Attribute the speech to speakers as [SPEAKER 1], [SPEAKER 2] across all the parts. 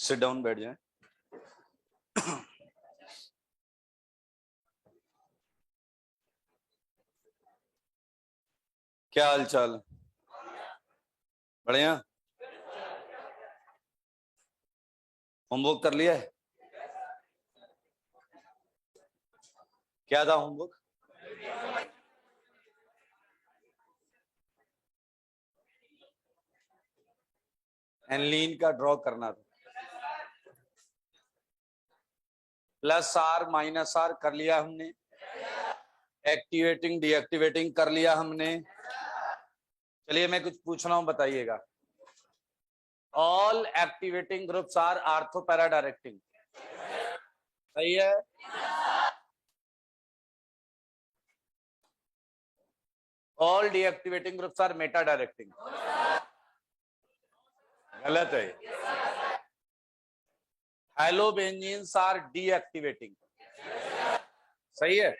[SPEAKER 1] Sit down, बैठ जाए। क्या हाल चाल? बढ़िया। होमवर्क कर लिया है? क्या था होमवर्क? एनलीन का ड्रॉ करना था। प्लस आर माइनस आर कर लिया हमने। एक्टिवेटिंग डीएक्टिवेटिंग कर लिया हमने। चलिए मैं कुछ पूछ रहा हूं, बताइएगा। All activating groups are ortho para directing. सही है। All deactivating groups are meta directing. गलत है। Halobenzenes are deactivating. सही है।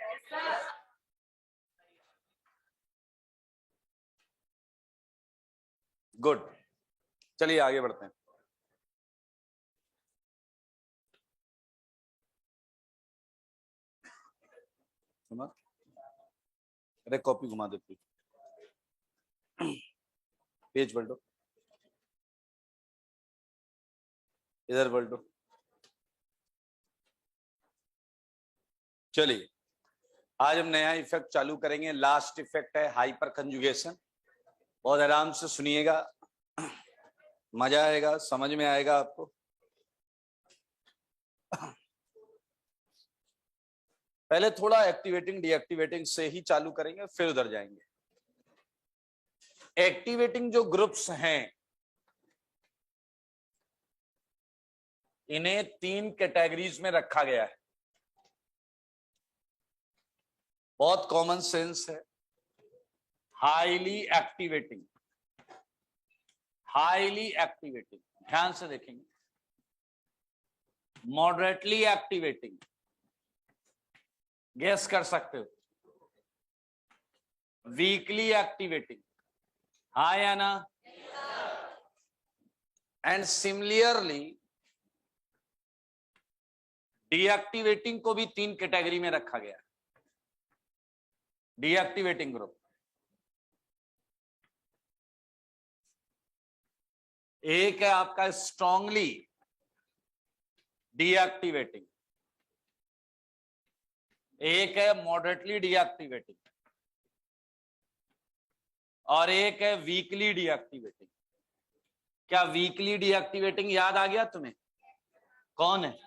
[SPEAKER 1] गुड। चलिए आगे बढ़ते हैं। सुना? अरे कॉपी घुमा देती, पेज पलटो, इधर पलटो। चलिए आज हम नया इफेक्ट चालू करेंगे। लास्ट इफेक्ट है हाइपर कंजुगेशन। बहुत आराम से सुनिएगा, मजा आएगा, समझ में आएगा आपको। पहले थोड़ा एक्टिवेटिंग डीएक्टिवेटिंग से ही चालू करेंगे, फिर उधर जाएंगे। एक्टिवेटिंग जो ग्रुप्स हैं इन्हें 3 कैटेगरीज में रखा गया है। बहुत कॉमन सेंस है। हाईली एक्टिवेटिंग, हाईली एक्टिवेटिंग, ध्यान से देखेंगे। मॉडरेटली एक्टिवेटिंग, गेस कर सकते हो। वीकली एक्टिवेटिंग, हाँ या ना? एंड सिमिलरली डीएक्टिवेटिंग को भी 3 कैटेगरी में रखा गया है। डीएक्टिवेटिंग ग्रुप, एक है आपका स्ट्रांगली डीएक्टिवेटिंग, एक है मॉडरेटली डीएक्टिवेटिंग, और एक है वीकली डीएक्टिवेटिंग। क्या वीकली डीएक्टिवेटिंग याद आ गया तुम्हें? कौन है?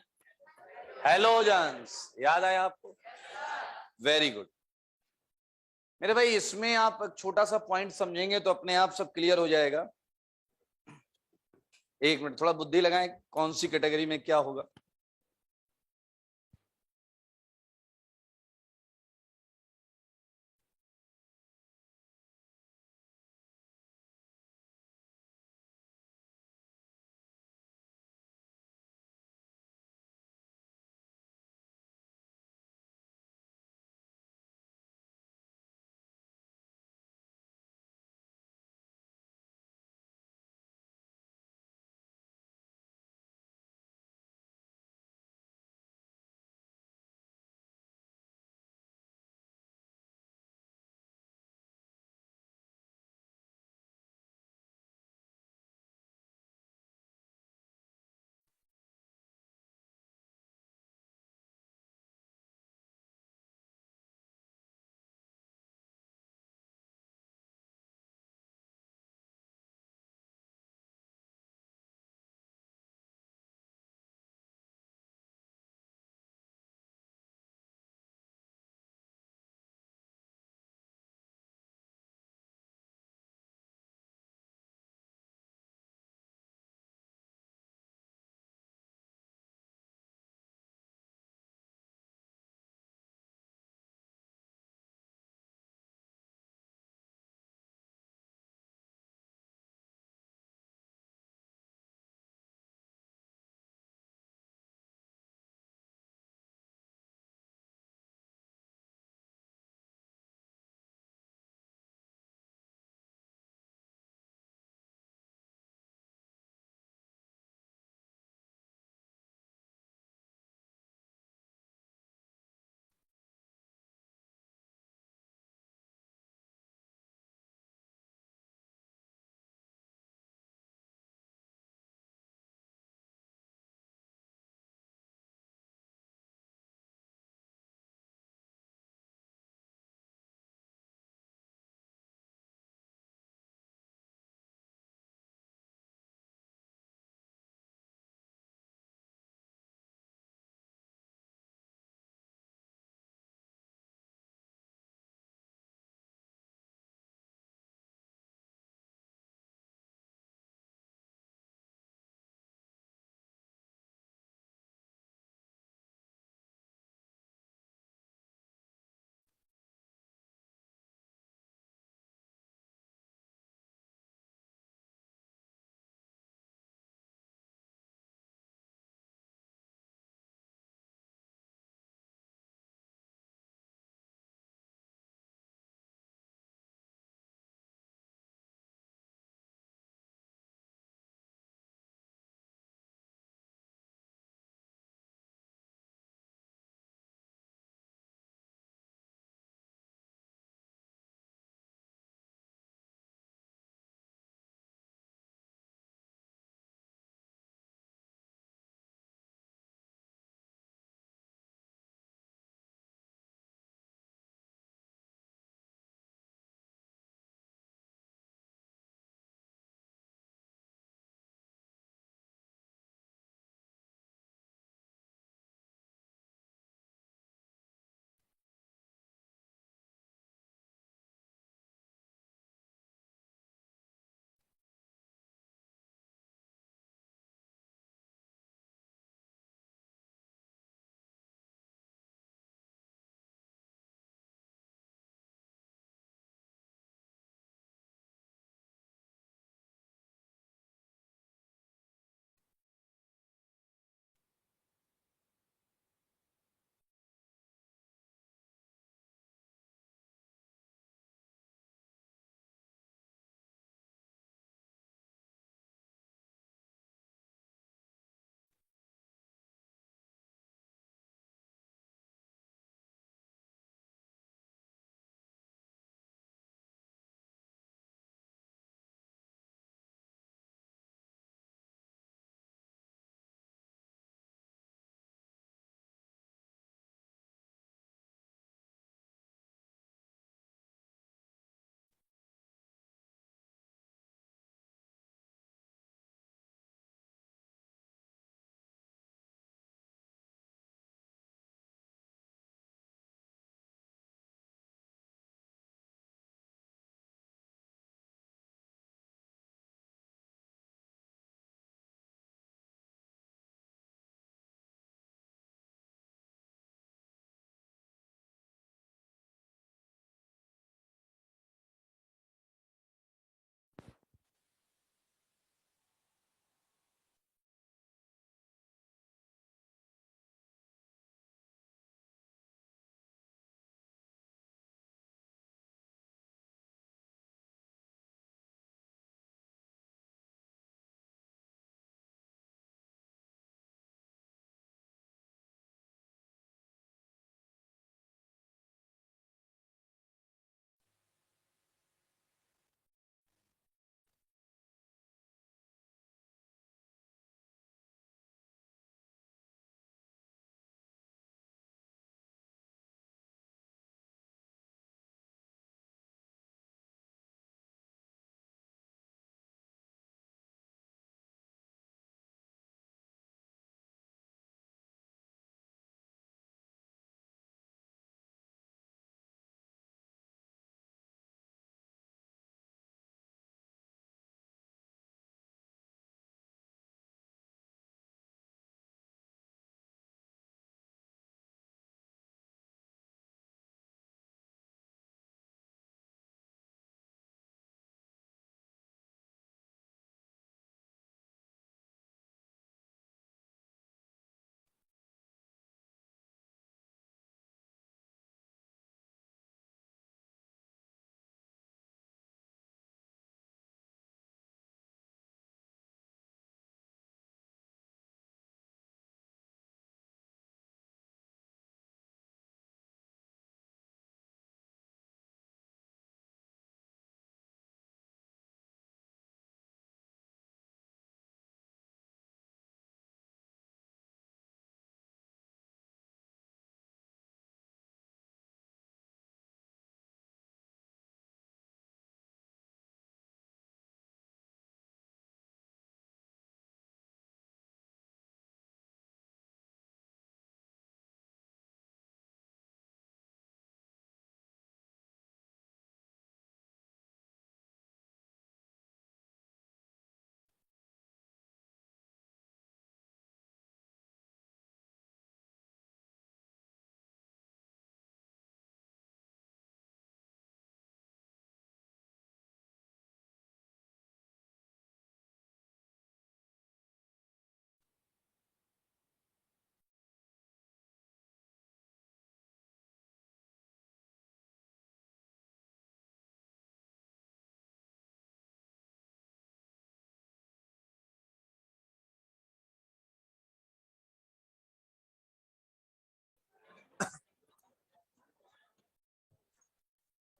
[SPEAKER 1] हैलोजेंस। याद आया आपको? Very good. मेरे भाई इसमें आप छोटा सा पॉइंट समझेंगे तो अपने आप सब क्लियर हो जाएगा। एक मिनट, थोड़ा बुद्धि लगाएं, कौन सी कैटेगरी में क्या होगा।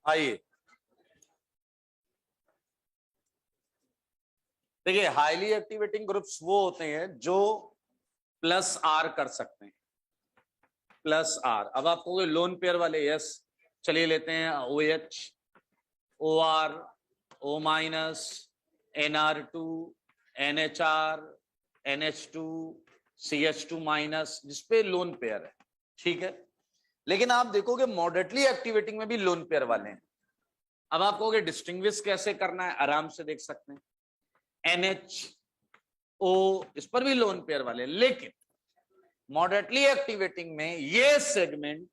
[SPEAKER 1] आइए देखिए, हाईली एक्टिवेटिंग ग्रुप्स वो होते हैं जो प्लस आर कर सकते हैं, प्लस आर। अब आपको लोन पेयर वाले, यस चलिए लेते हैं O H, O R, O minus, NR2, NHR, NH2, CH2 minus, जिसपे लोन पेयर है, ठीक है। लेकिन आप देखोगे मॉडरेटली एक्टिवेटिंग में भी लोन पेयर वाले हैं। अब आप कहोगे डिस्टिंग्विश कैसे करना है, आराम से देख सकते हैं। NHO, इस पर भी लोन पेयर वाले, लेकिन मॉडरेटली एक्टिवेटिंग में ये सेगमेंट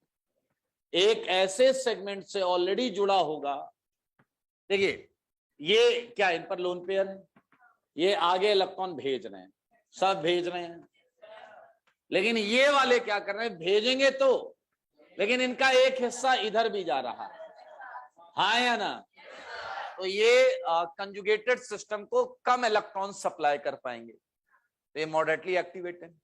[SPEAKER 1] एक ऐसे सेगमेंट से ऑलरेडी जुड़ा होगा। देखिए ये क्या, इन पर लोन पेयर है, ये आगे इलेक्ट्रॉन भेज रहे हैं, सब भेज रहे हैं, लेकिन ये वाले क्या कर रहे हैं, भेजेंगे तो, लेकिन इनका एक हिस्सा इधर भी जा रहा है, हाँ या ना। तो ये कंजुगेटेड सिस्टम को कम इलेक्ट्रॉन सप्लाई कर पाएंगे, तो ये मॉडरेटली एक्टिवेटेड।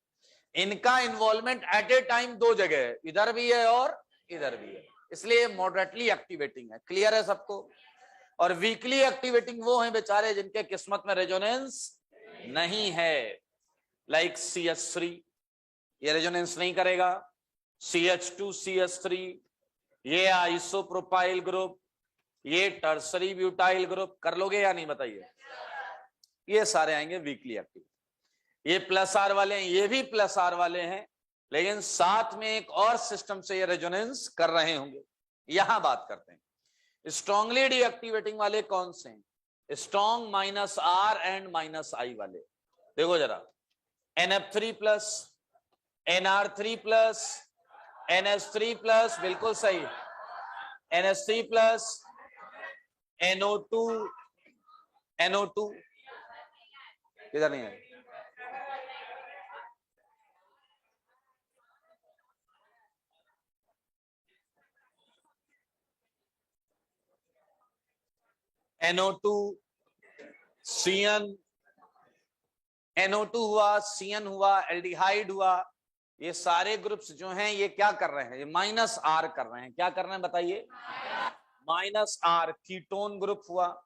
[SPEAKER 1] इनका इन्वॉल्वमेंट एट ए टाइम दो जगह है, इधर भी है और इधर भी है, इसलिए मॉडरेटली एक्टिवेटिंग है। क्लियर है सबको। और वीकली एक्टिवेटिंग वो हैं बेचारे जिनके किस्मत में रेजोनेंस नहीं है, लाइक CH3, ये रेजोनेंस नहीं करेगा। CH2, CH3, ये आइसोप्रोपाइल ग्रुप, ये टर्सरी ब्यूटाइल ग्रुप, कर लोगे या नहीं बताइए। ये सारे आएंगे वीकली एक्टिव। ये प्लस आर वाले हैं, ये भी प्लस आर वाले हैं, लेकिन साथ में एक और सिस्टम से ये रेजोनेंस कर रहे होंगे। यहां बात करते हैं स्ट्रांगली डीएक्टिवेटिंग वाले कौन से हैं, स्ट्रॉन्ग -R एंड -I वाले। देखो जरा, NF3 plus, NR3 plus, NH3 plus, बिल्कुल सही, NH3 प्लस, NO2, NO2 किधर नहीं है, NO2, CN, NO2 हुआ, CN हुआ, एल्डिहाइड हुआ। ये सारे ग्रुप्स जो हैं ये क्या कर रहे हैं, ये -R कर रहे हैं। क्या कर रहे हैं बताइए, -R। कीटोन ग्रुप हुआ,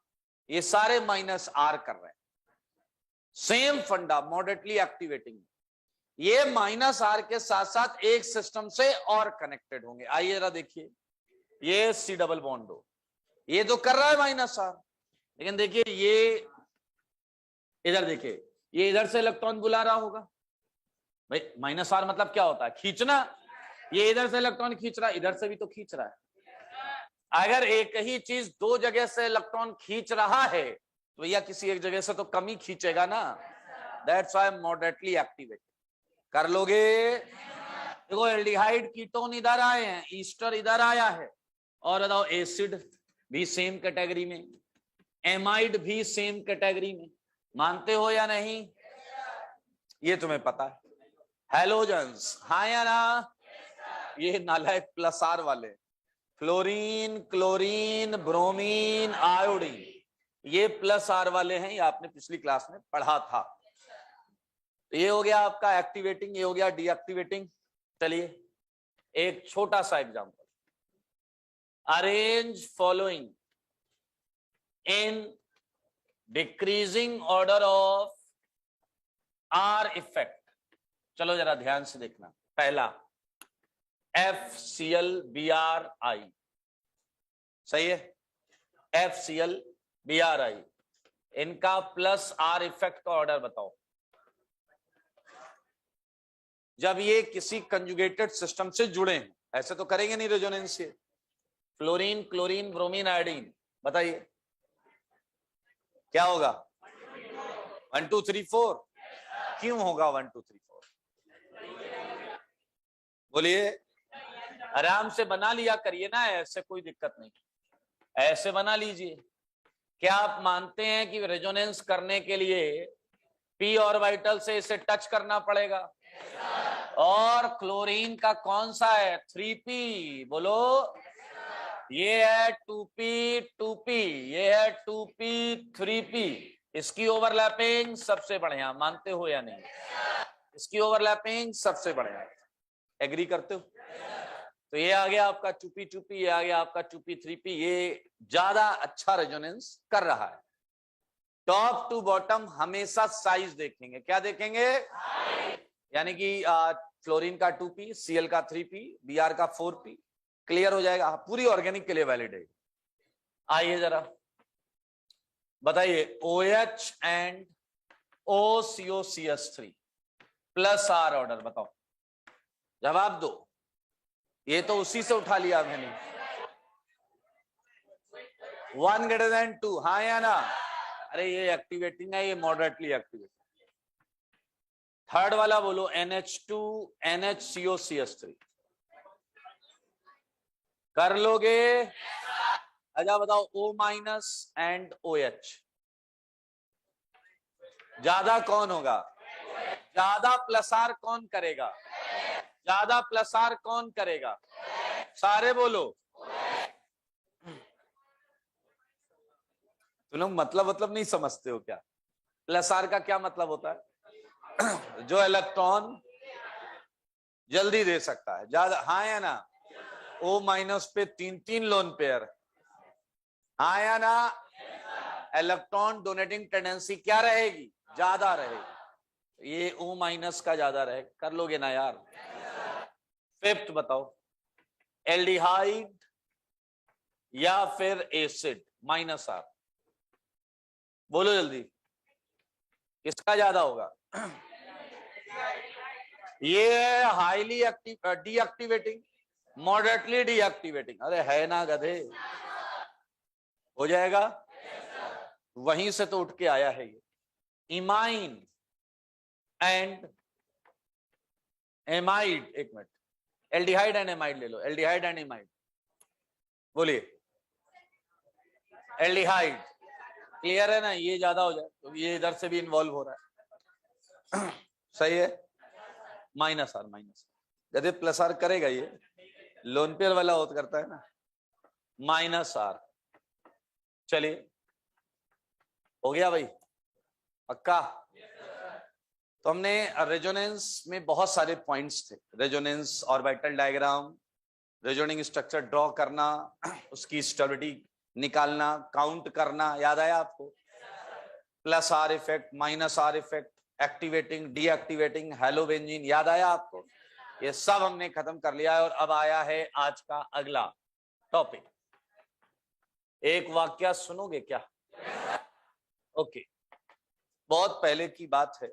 [SPEAKER 1] ये सारे -R कर रहे हैं। सेम फंडा मॉडरेटली एक्टिवेटिंग, ये -R के साथ साथ एक सिस्टम से और कनेक्टेड होंगे। आइए जरा देखिए, ये C डबल बॉन्ड हो, ये तो कर रहा है -R, लेकिन देखिए ये इधर देखिए, ये इधर से इलेक्ट्रॉन बुला रहा होगा भाई। -R मतलब क्या होता है, खींचना। ये इधर से इलेक्ट्रॉन खींच रहा है, इधर से भी तो खींच रहा है। अगर एक ही चीज दो जगह से इलेक्ट्रॉन खींच रहा है तो भैया किसी एक जगह से तो कम ही खींचेगा ना। That's why moderately activated. कर लोगे। देखो एल्डिहाइड कीटोन इधर आए हैं, ईस्टर इधर आया है, और बताओ एसिड भी सेम कैटेगरी में, एमाइड भी सेम कैटेगरी में, मानते हो या नहीं, ये तुम्हें पता है। हैलोजेंस, हाँ या ना। ये नालायक प्लस आर वाले, फ्लोरीन, क्लोरीन, ब्रोमीन, आयोडीन, ये प्लस आर वाले हैं, ये आपने पिछली क्लास में पढ़ा था। तो ये हो गया आपका एक्टिवेटिंग, ये हो गया डीएक्टिवेटिंग। चलिए एक छोटा सा example, arrange following in decreasing order of are effect. चलो जरा ध्यान से देखना। पहला FCl-Bri, सही है, FCl-Bri, इनका प्लस आर इफेक्ट का ऑर्डर बताओ। जब ये किसी कंजुगेटेड सिस्टम से जुड़े हैं, ऐसे तो करेंगे नहीं रेजोनेंस। ये फ्लोरीन, क्लोरीन, ब्रोमीन, आयोडीन, बताइए क्या होगा, 1 2 3 4। क्यों होगा 1 2 3 4, बोलिए। आराम से बना लिया करिए ना, ऐसे कोई दिक्कत नहीं, ऐसे बना लीजिए। क्या आप मानते हैं कि रेजोनेंस करने के लिए p ऑर्बिटल से इसे टच करना पड़ेगा? और क्लोरीन का कौन सा है, 3p, बोलो। ये है 2p 2p, ये है 2p 3p, इसकी ओवरलैपिंग सबसे बढ़िया, मानते हो या नहीं? इसकी ओवरलैपिंग सबसे बढ़िया, एग्री करते हो? तो ये आ गया आपका 2p2p, ये आ गया आपका 2p3p, ये ज्यादा अच्छा रेजोनेंस कर रहा है। टॉप टू बॉटम हमेशा साइज देखेंगे, क्या देखेंगे? यानी कि फ्लोरीन का 2p, Cl का 3p, Br का 4p, क्लियर हो जाएगा, पूरी ऑर्गेनिक के लिए वैलिड है। आइए जरा बताइए, OH and OCOCH3 plus R order, बताओ, जवाब दो। ये तो उसी से उठा लिया मैंने, 1 ग्रेटर देन 2, हाँ या ना? अरे ये एक्टिवेटिंग है, ये मॉडरेटली एक्टिवेटिंग। थर्ड वाला बोलो, NH2 NHCOCH3 कर लोगे? अच्छा बताओ, O माइनस एंड OH ज्यादा कौन होगा? ज्यादा प्लस आर कौन करेगा? ज्यादा प्लस आर कौन करेगा? सारे बोलो। तुम लोग मतलब नहीं समझते हो क्या? प्लस आर का क्या मतलब होता है? जो इलेक्ट्रॉन जल्दी दे सकता है, ज्यादा, हाँ या ना? O माइनस पे 3 लोन पेयर, हाँ या ना? इलेक्ट्रॉन डोनेटिंग टेंडेंसी क्या रहेगी? ज्यादा रहेगी। ये O माइनस का ज्यादा रहेगा, कर लोगे ना यार? फिफ्थ बताओ, एल्डिहाइड या फिर एसिड माइनस आर, बोलो जल्दी, किसका ज्यादा होगा? ये है highly active deactivating, moderately deactivating. अरे है ना गधे, हो जाएगा, वहीं से तो उठ के आया है ये। इमाइन एंड एमाइड, एक मिनट, एल्डिहाइड एंड एमाइड ले लो, एल्डिहाइड एंड एमाइड, बोलिए। एल्डिहाइड, क्लियर है ना? ये ज्यादा हो जाए तो ये इधर से भी इन्वॉल्व हो रहा है। सही है, माइनस आर, माइनस यदि प्लस आर करेगा, ये लोन पेयर वाला होता करता है ना, माइनस आर। चलिए, हो गया भाई, पक्का? तो हमने रेजोनेंस में बहुत सारे पॉइंट्स थे, resonance orbital diagram, resonating structure draw करना, उसकी स्टेबिलिटी निकालना, काउंट करना, याद आया आपको? Plus R effect, minus R effect, activating, deactivating, halobenzene, याद आया आपको? ये सब हमने खत्म कर लिया है। और अब आया है आज का अगला टॉपिक। एक वाक्य सुनोगे क्या? ओके। बहुत पहले की बात है,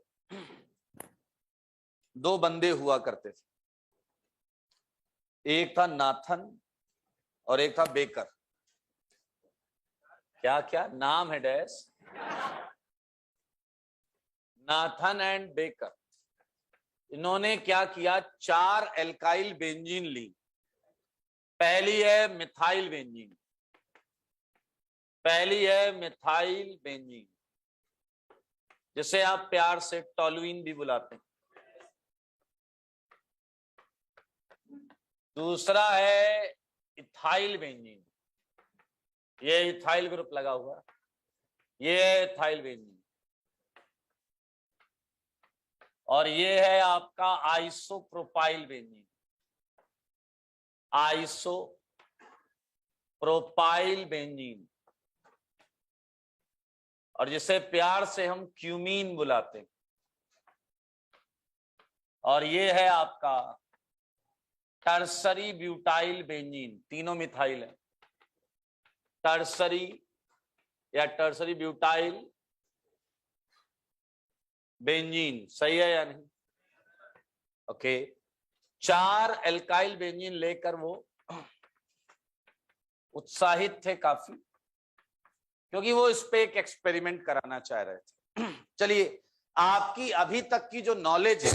[SPEAKER 1] 2 बंदे हुआ करते थे, एक था नाथन और एक था बेकर। क्या क्या नाम है? Dash, Nathan and baker. इन्होंने क्या किया, 4 एल्काइल बेंजीन ली। पहली है मिथाइल बेंजीन, पहली है मिथाइल बेंजीन, जिसे आप प्यार से टोलुइन भी बुलाते हैं। दूसरा है इथाइल बेंजीन, ये इथाइल ग्रुप लगा हुआ, ये है इथाइल बेंजीन। और ये है आपका आइसोप्रोपाइल बेंजीन, आइसोप्रोपाइल बेंजीन, और जिसे प्यार से हम क्यूमीन बुलाते हैं। और ये है आपका टर्सरी ब्यूटाइल बेंजीन, तीनों मिथाइल है, टर्सरी या टर्सरी ब्यूटाइल बेंजीन, सही है या नहीं? ओके। 4 एल्काइल बेंजीन लेकर वो उत्साहित थे काफी, क्योंकि वो इस पे एक एक्सपेरिमेंट कराना चाह रहे थे। चलिए, आपकी अभी तक की जो नॉलेज है,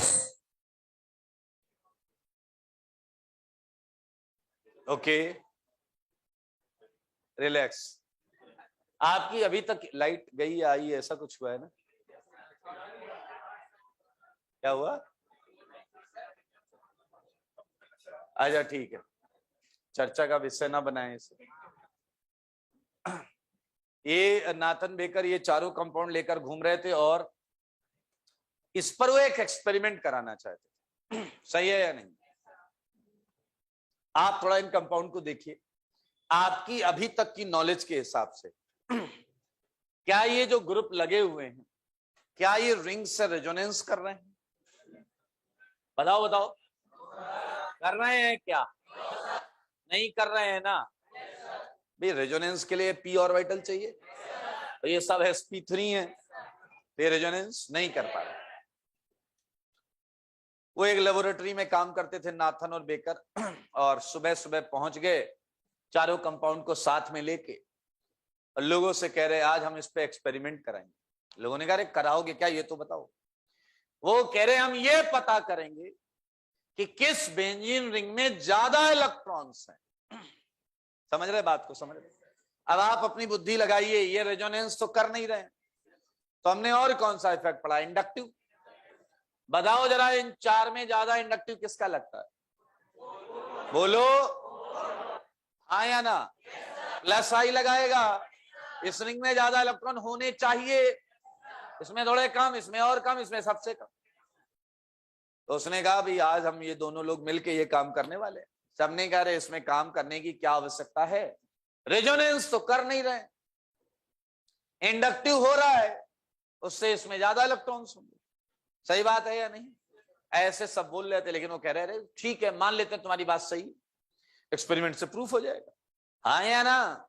[SPEAKER 1] ओके, रिलैक्स, आपकी अभी तक लाइट गई आई ऐसा कुछ हुआ है ना? क्या हुआ? अच्छा ठीक है, चर्चा का विषय ना बनाए इसे। ये नाथन बेकर ये चारों कंपाउंड लेकर घूम रहे थे और इस पर वो एक एक्सपेरिमेंट कराना चाहते थे। सही है या नहीं? आप थोड़ा इन कंपाउंड को देखिए, आपकी अभी तक की नॉलेज के हिसाब से क्या ये जो ग्रुप लगे हुए हैं, क्या ये रिंग से रेजोनेंस कर रहे हैं? बताओ बताओ, कर रहे हैं क्या? नहीं कर रहे हैं ना? भाई रेजोनेंस के लिए पी ऑर्बिटल चाहिए, तो ये सब sp3 है, ये रेजोनेंस नहीं कर पा रहे। वो एक लेबोरेटरी में काम करते थे नाथन और बेकर, और सुबह सुबह पहुंच गए चारों कंपाउंड को साथ में लेके, और लोगों से कह रहे आज हम इस पे एक्सपेरिमेंट कराएंगे। लोगों ने कहा कराओगे क्या, ये तो बताओ। वो कह रहे हम ये पता करेंगे कि किस बेंजीन रिंग में ज्यादा इलेक्ट्रॉन्स हैं। समझ रहे बात को, समझ रहे? अब आप अपनी बुद्धि लगाइए, ये रेजोनेंस तो कर नहीं रहे, तो हमने और कौन सा इफेक्ट पढ़ा? इंडक्टिव। बताओ जरा, इन चार में ज्यादा इंडक्टिव किसका लगता है? बोलो हाँ या ना? प्लस आई लगाएगा। इस रिंग में ज्यादा इलेक्ट्रॉन होने चाहिए, इसमें थोड़े कम, इसमें और कम, इसमें सबसे कम। तो उसने कहा भाई आज हम ये दोनों लोग मिलके ये काम करने वाले हैं। सबने कहा रहे इसमें काम करने की क्या आवश्यकता है, रेजोनेंस तो कर नहीं रहे, इंडक्टिव हो रहा है, उससे इसमें ज्यादा इलेक्ट्रॉन्स होंगे। सही बात है या नहीं? ऐसे सब बोल रहे थे, लेकिन वो कह रहे ठीक है मान लेते हैं तुम्हारी बात सही, एक्सपेरिमेंट से प्रूफ हो जाएगा। हाँ या ना?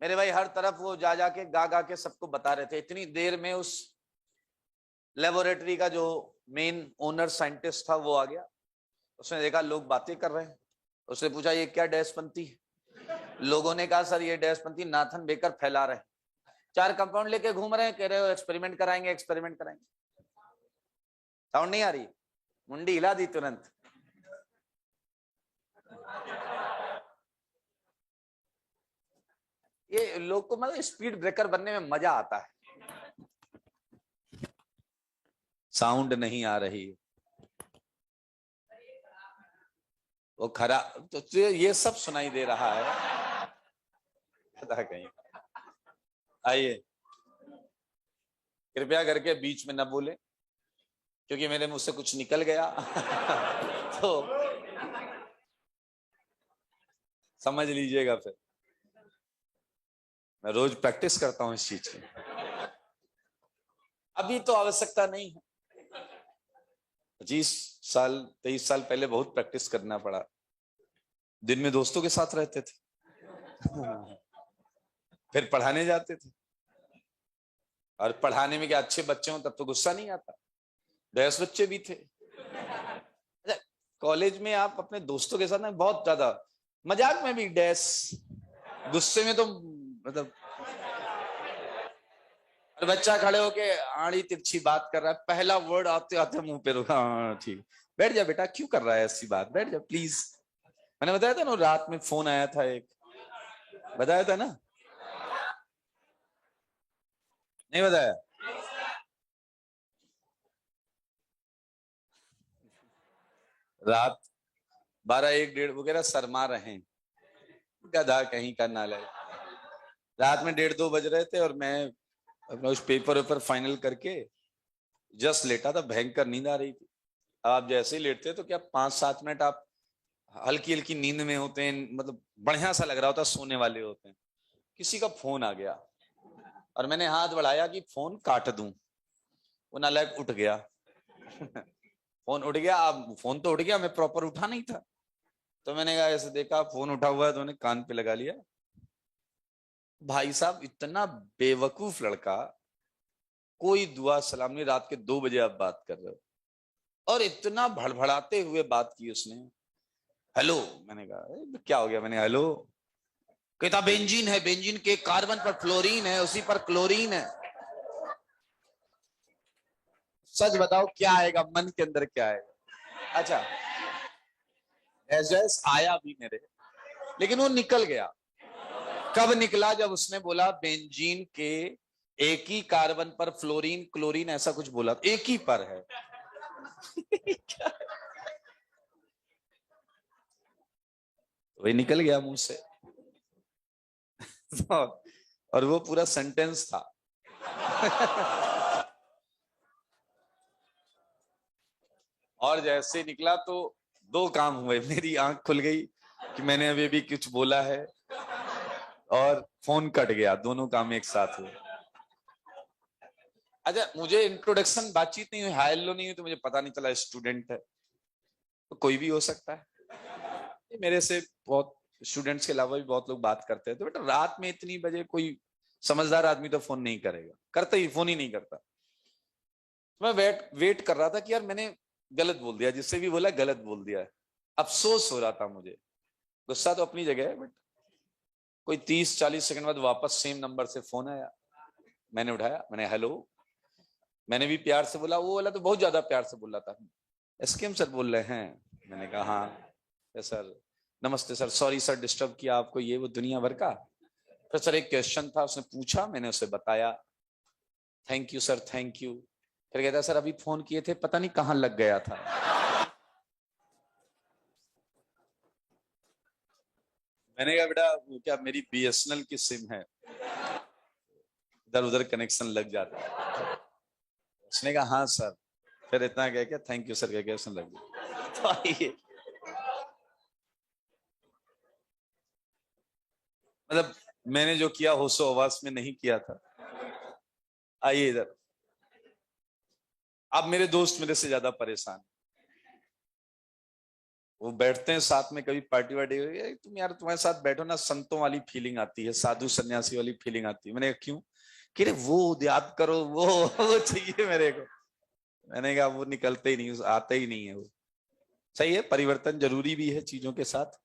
[SPEAKER 1] मेरे भाई हर तरफ वो जा जाके गा गा के सबको बता रहे थे। इतनी देर में उस लेबोरेटरी का जो मेन ओनर साइंटिस्ट था वो आ गया। उसने देखा लोग बातें कर रहे हैं, उसने पूछा ये क्या डैशपंथी है? लोगों ने कहा सर ये डैशपंथी नाथन बेकर फैला रहे हैं, चार कंपाउंड लेके घूम रहे हैं, कह रहे हो एक्सपेरिमेंट कराएंगे एक्सपेरिमेंट कराएंगे। साउंड नहीं आ रही? मुंडी हिला दी तुरंत। ये लोग को मतलब स्पीड ब्रेकर बनने में मजा आता है। साउंड नहीं आ रही, वो खरा तो ये सब सुनाई दे रहा है कहीं। आइए कृपया करके बीच में न बोले, क्योंकि मेरे मुंह से कुछ निकल गया तो समझ लीजिएगा। फिर मैं रोज प्रैक्टिस करता हूं इस चीज की, अभी तो आवश्यकता नहीं है। 25 साल 23 साल पहले बहुत प्रैक्टिस करना पड़ा, दिन में दोस्तों के साथ रहते थे फिर पढ़ाने जाते थे, और पढ़ाने में क्या अच्छे बच्चे हों तब तो गुस्सा नहीं आता, 10 बच्चे भी थे। कॉलेज में आप अपने दोस्तों के साथ ना बहुत ज्यादा मजाक में भी डैश, गुस्से में तो मतलब बच्चा खड़े होके आड़ी तिरछी बात कर रहा है, पहला वर्ड आते आते मुंह पे रुका, हाँ ठीक बैठ जा बेटा, क्यों कर रहा है ऐसी बात, बैठ जा प्लीज। मैंने बताया था ना रात में फोन आया था एक, बताया था ना? नहीं बताया? रात 12 1 1:30 वगैरह शर्मा रहे हैं, गधा कहीं का नालायक। रात में 1:30 2 बज रहे थे, और मैं अपना उस पेपर वेपर फाइनल करके जस्ट लेटा था, भयंकर नींद आ रही थी। आप जैसे ही लेटते तो क्या 5 7 मिनट आप हल्की हल्की नींद में होते हैं, मतलब बढ़िया सा लग रहा होता, सोने वाले होते हैं। किसी का फोन आ गया और मैंने हाथ बढ़ाया कि फोन काट दूं, वो नालायक उठ गया फोन उठ गया। अब फोन तो उठ गया, मैं प्रॉपर उठा नहीं था, तो मैंने कहा ऐसे देखा फोन उठा हुआ है, तो मैंने कान पे लगा लिया। भाई साहब इतना बेवकूफ लड़का, कोई दुआ सलाम नहीं, रात के 2 बजे आप बात कर रहे हो, और इतना भड़बड़ाते हुए बात की उसने। हेलो, मैंने कहा क्या हो गया, मैंने हेलो, कहता बेंजीन है, बेंजीन के कार्बन पर फ्लोरीन है, उसी पर क्लोरीन है। सच बताओ क्या आएगा मन के अंदर, क्या आएगा? अच्छा एस आया भी मेरे, लेकिन वो निकल गया। कब निकला? जब उसने बोला बेंजीन के एक ही कार्बन पर फ्लोरीन क्लोरीन ऐसा कुछ बोला, एक ही पर है वही निकल गया मुंह से और वो पूरा सेंटेंस था और जैसे निकला तो 2 काम हुए, मेरी आंख खुल गई कि मैंने अभी भी कुछ बोला है और फोन कट गया, दोनों काम एक साथ हुए। अच्छा, मुझे इंट्रोडक्शन बातचीत नहीं हुई, हाय हेलो नहीं हुई, तो मुझे पता नहीं चला स्टूडेंट है, तो कोई भी हो सकता है। मेरे से बहुत स्टूडेंट्स के अलावा भी बहुत लोग बात करते हैं, तो बेटा रात में इतनी बजे कोई समझदार आदमी तो फोन नहीं करेगा, करता ही फोन ही नहीं करता। तो मैं वेट कर रहा था कि यार मैंने गलत बोल दिया, जिससे भी बोला गलत बोल दिया है। अफसोस हो रहा था मुझे, गुस्सा तो अपनी जगह है, बट कोई 30-40 सेकंड बाद वापस सेम नंबर से फोन आया। मैंने उठाया, मैंने हेलो, मैंने भी प्यार से बोला, वो वाला तो बहुत ज्यादा प्यार से बोल रहा था। एसकेएम सर बोल रहे हैं? मैंने कहा हाँ सर, नमस्ते सर, सॉरी सर डिस्टर्ब किया आपको, ये वो दुनिया भर का। फिर सर एक क्वेश्चन था, उसने पूछा, मैंने उसे बताया, thank you sir thank you. फिर कहता सर अभी फोन किए थे, पता नहीं कहां लग गया था। मैंने कहा बेटा वो क्या मेरी बीएसएनएल की सिम है, इधर उधर कनेक्शन लग जाता है। उसने कहा हाँ सर, फिर इतना कह के थैंक यू सर कह के उसने लग गया। तो आइए, मतलब मैंने जो किया होशो हवास में नहीं किया था। आइए इधर, अब मेरे दोस्त मेरे से ज्यादा परेशान, वो बैठते हैं साथ में, कभी पार्टी वार्टी तुम यार तुम्हारे साथ बैठो ना, संतों वाली फीलिंग आती है, साधु सन्यासी वाली फीलिंग आती है। मैंने कहा क्यों? कि रे वो याद करो, वो चाहिए मेरे को। मैंने कहा वो निकलते ही नहीं, आते ही नहीं है वो। सही है, परिवर्तन जरूरी भी है चीजों के साथ।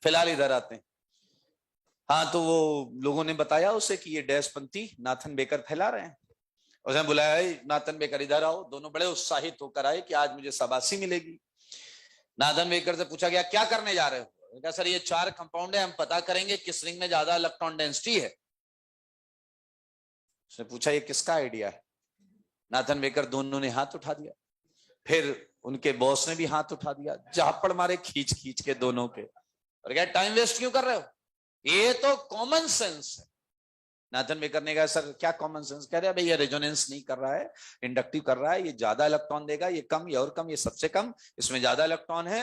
[SPEAKER 1] फिलहाल इधर आते हैं। हाँ, तो वो लोगों ने बताया उसे कि ये डैशपंथी नाथन बेकर फैला रहे हैं। उसने बुलाया, नाथन बेकर इधर आओ। दोनों बड़े उत्साहित होकर आए कि आज मुझे शाबाशी मिलेगी। नाथन बेकर से पूछा गया क्या करने जा रहे हो? कहा सर ये 4 कंपाउंड है, हम पता करेंगे किस रिंग में ज्यादा इलेक्ट्रॉन डेंसिटी है। उसने पूछा ये किसका आइडिया है? नाथन बेकर दोनों ने हाथ उठा दिया, फिर उनके बॉस ने भी हाथ उठा दिया, झापड़ मारे खींच खींच के दोनों के। और क्या टाइम वेस्ट क्यों कर रहे हो, ये तो कॉमन सेंस है। नाथन बेकर ने कहा सर क्या कॉमन सेंस? कह रहे हैं भाई ये रेजोनेंस नहीं कर रहा है, इंडक्टिव कर रहा है, ये ज्यादा इलेक्ट्रॉन देगा, ये कम, ये और कम, ये सबसे कम, इसमें ज्यादा इलेक्ट्रॉन है।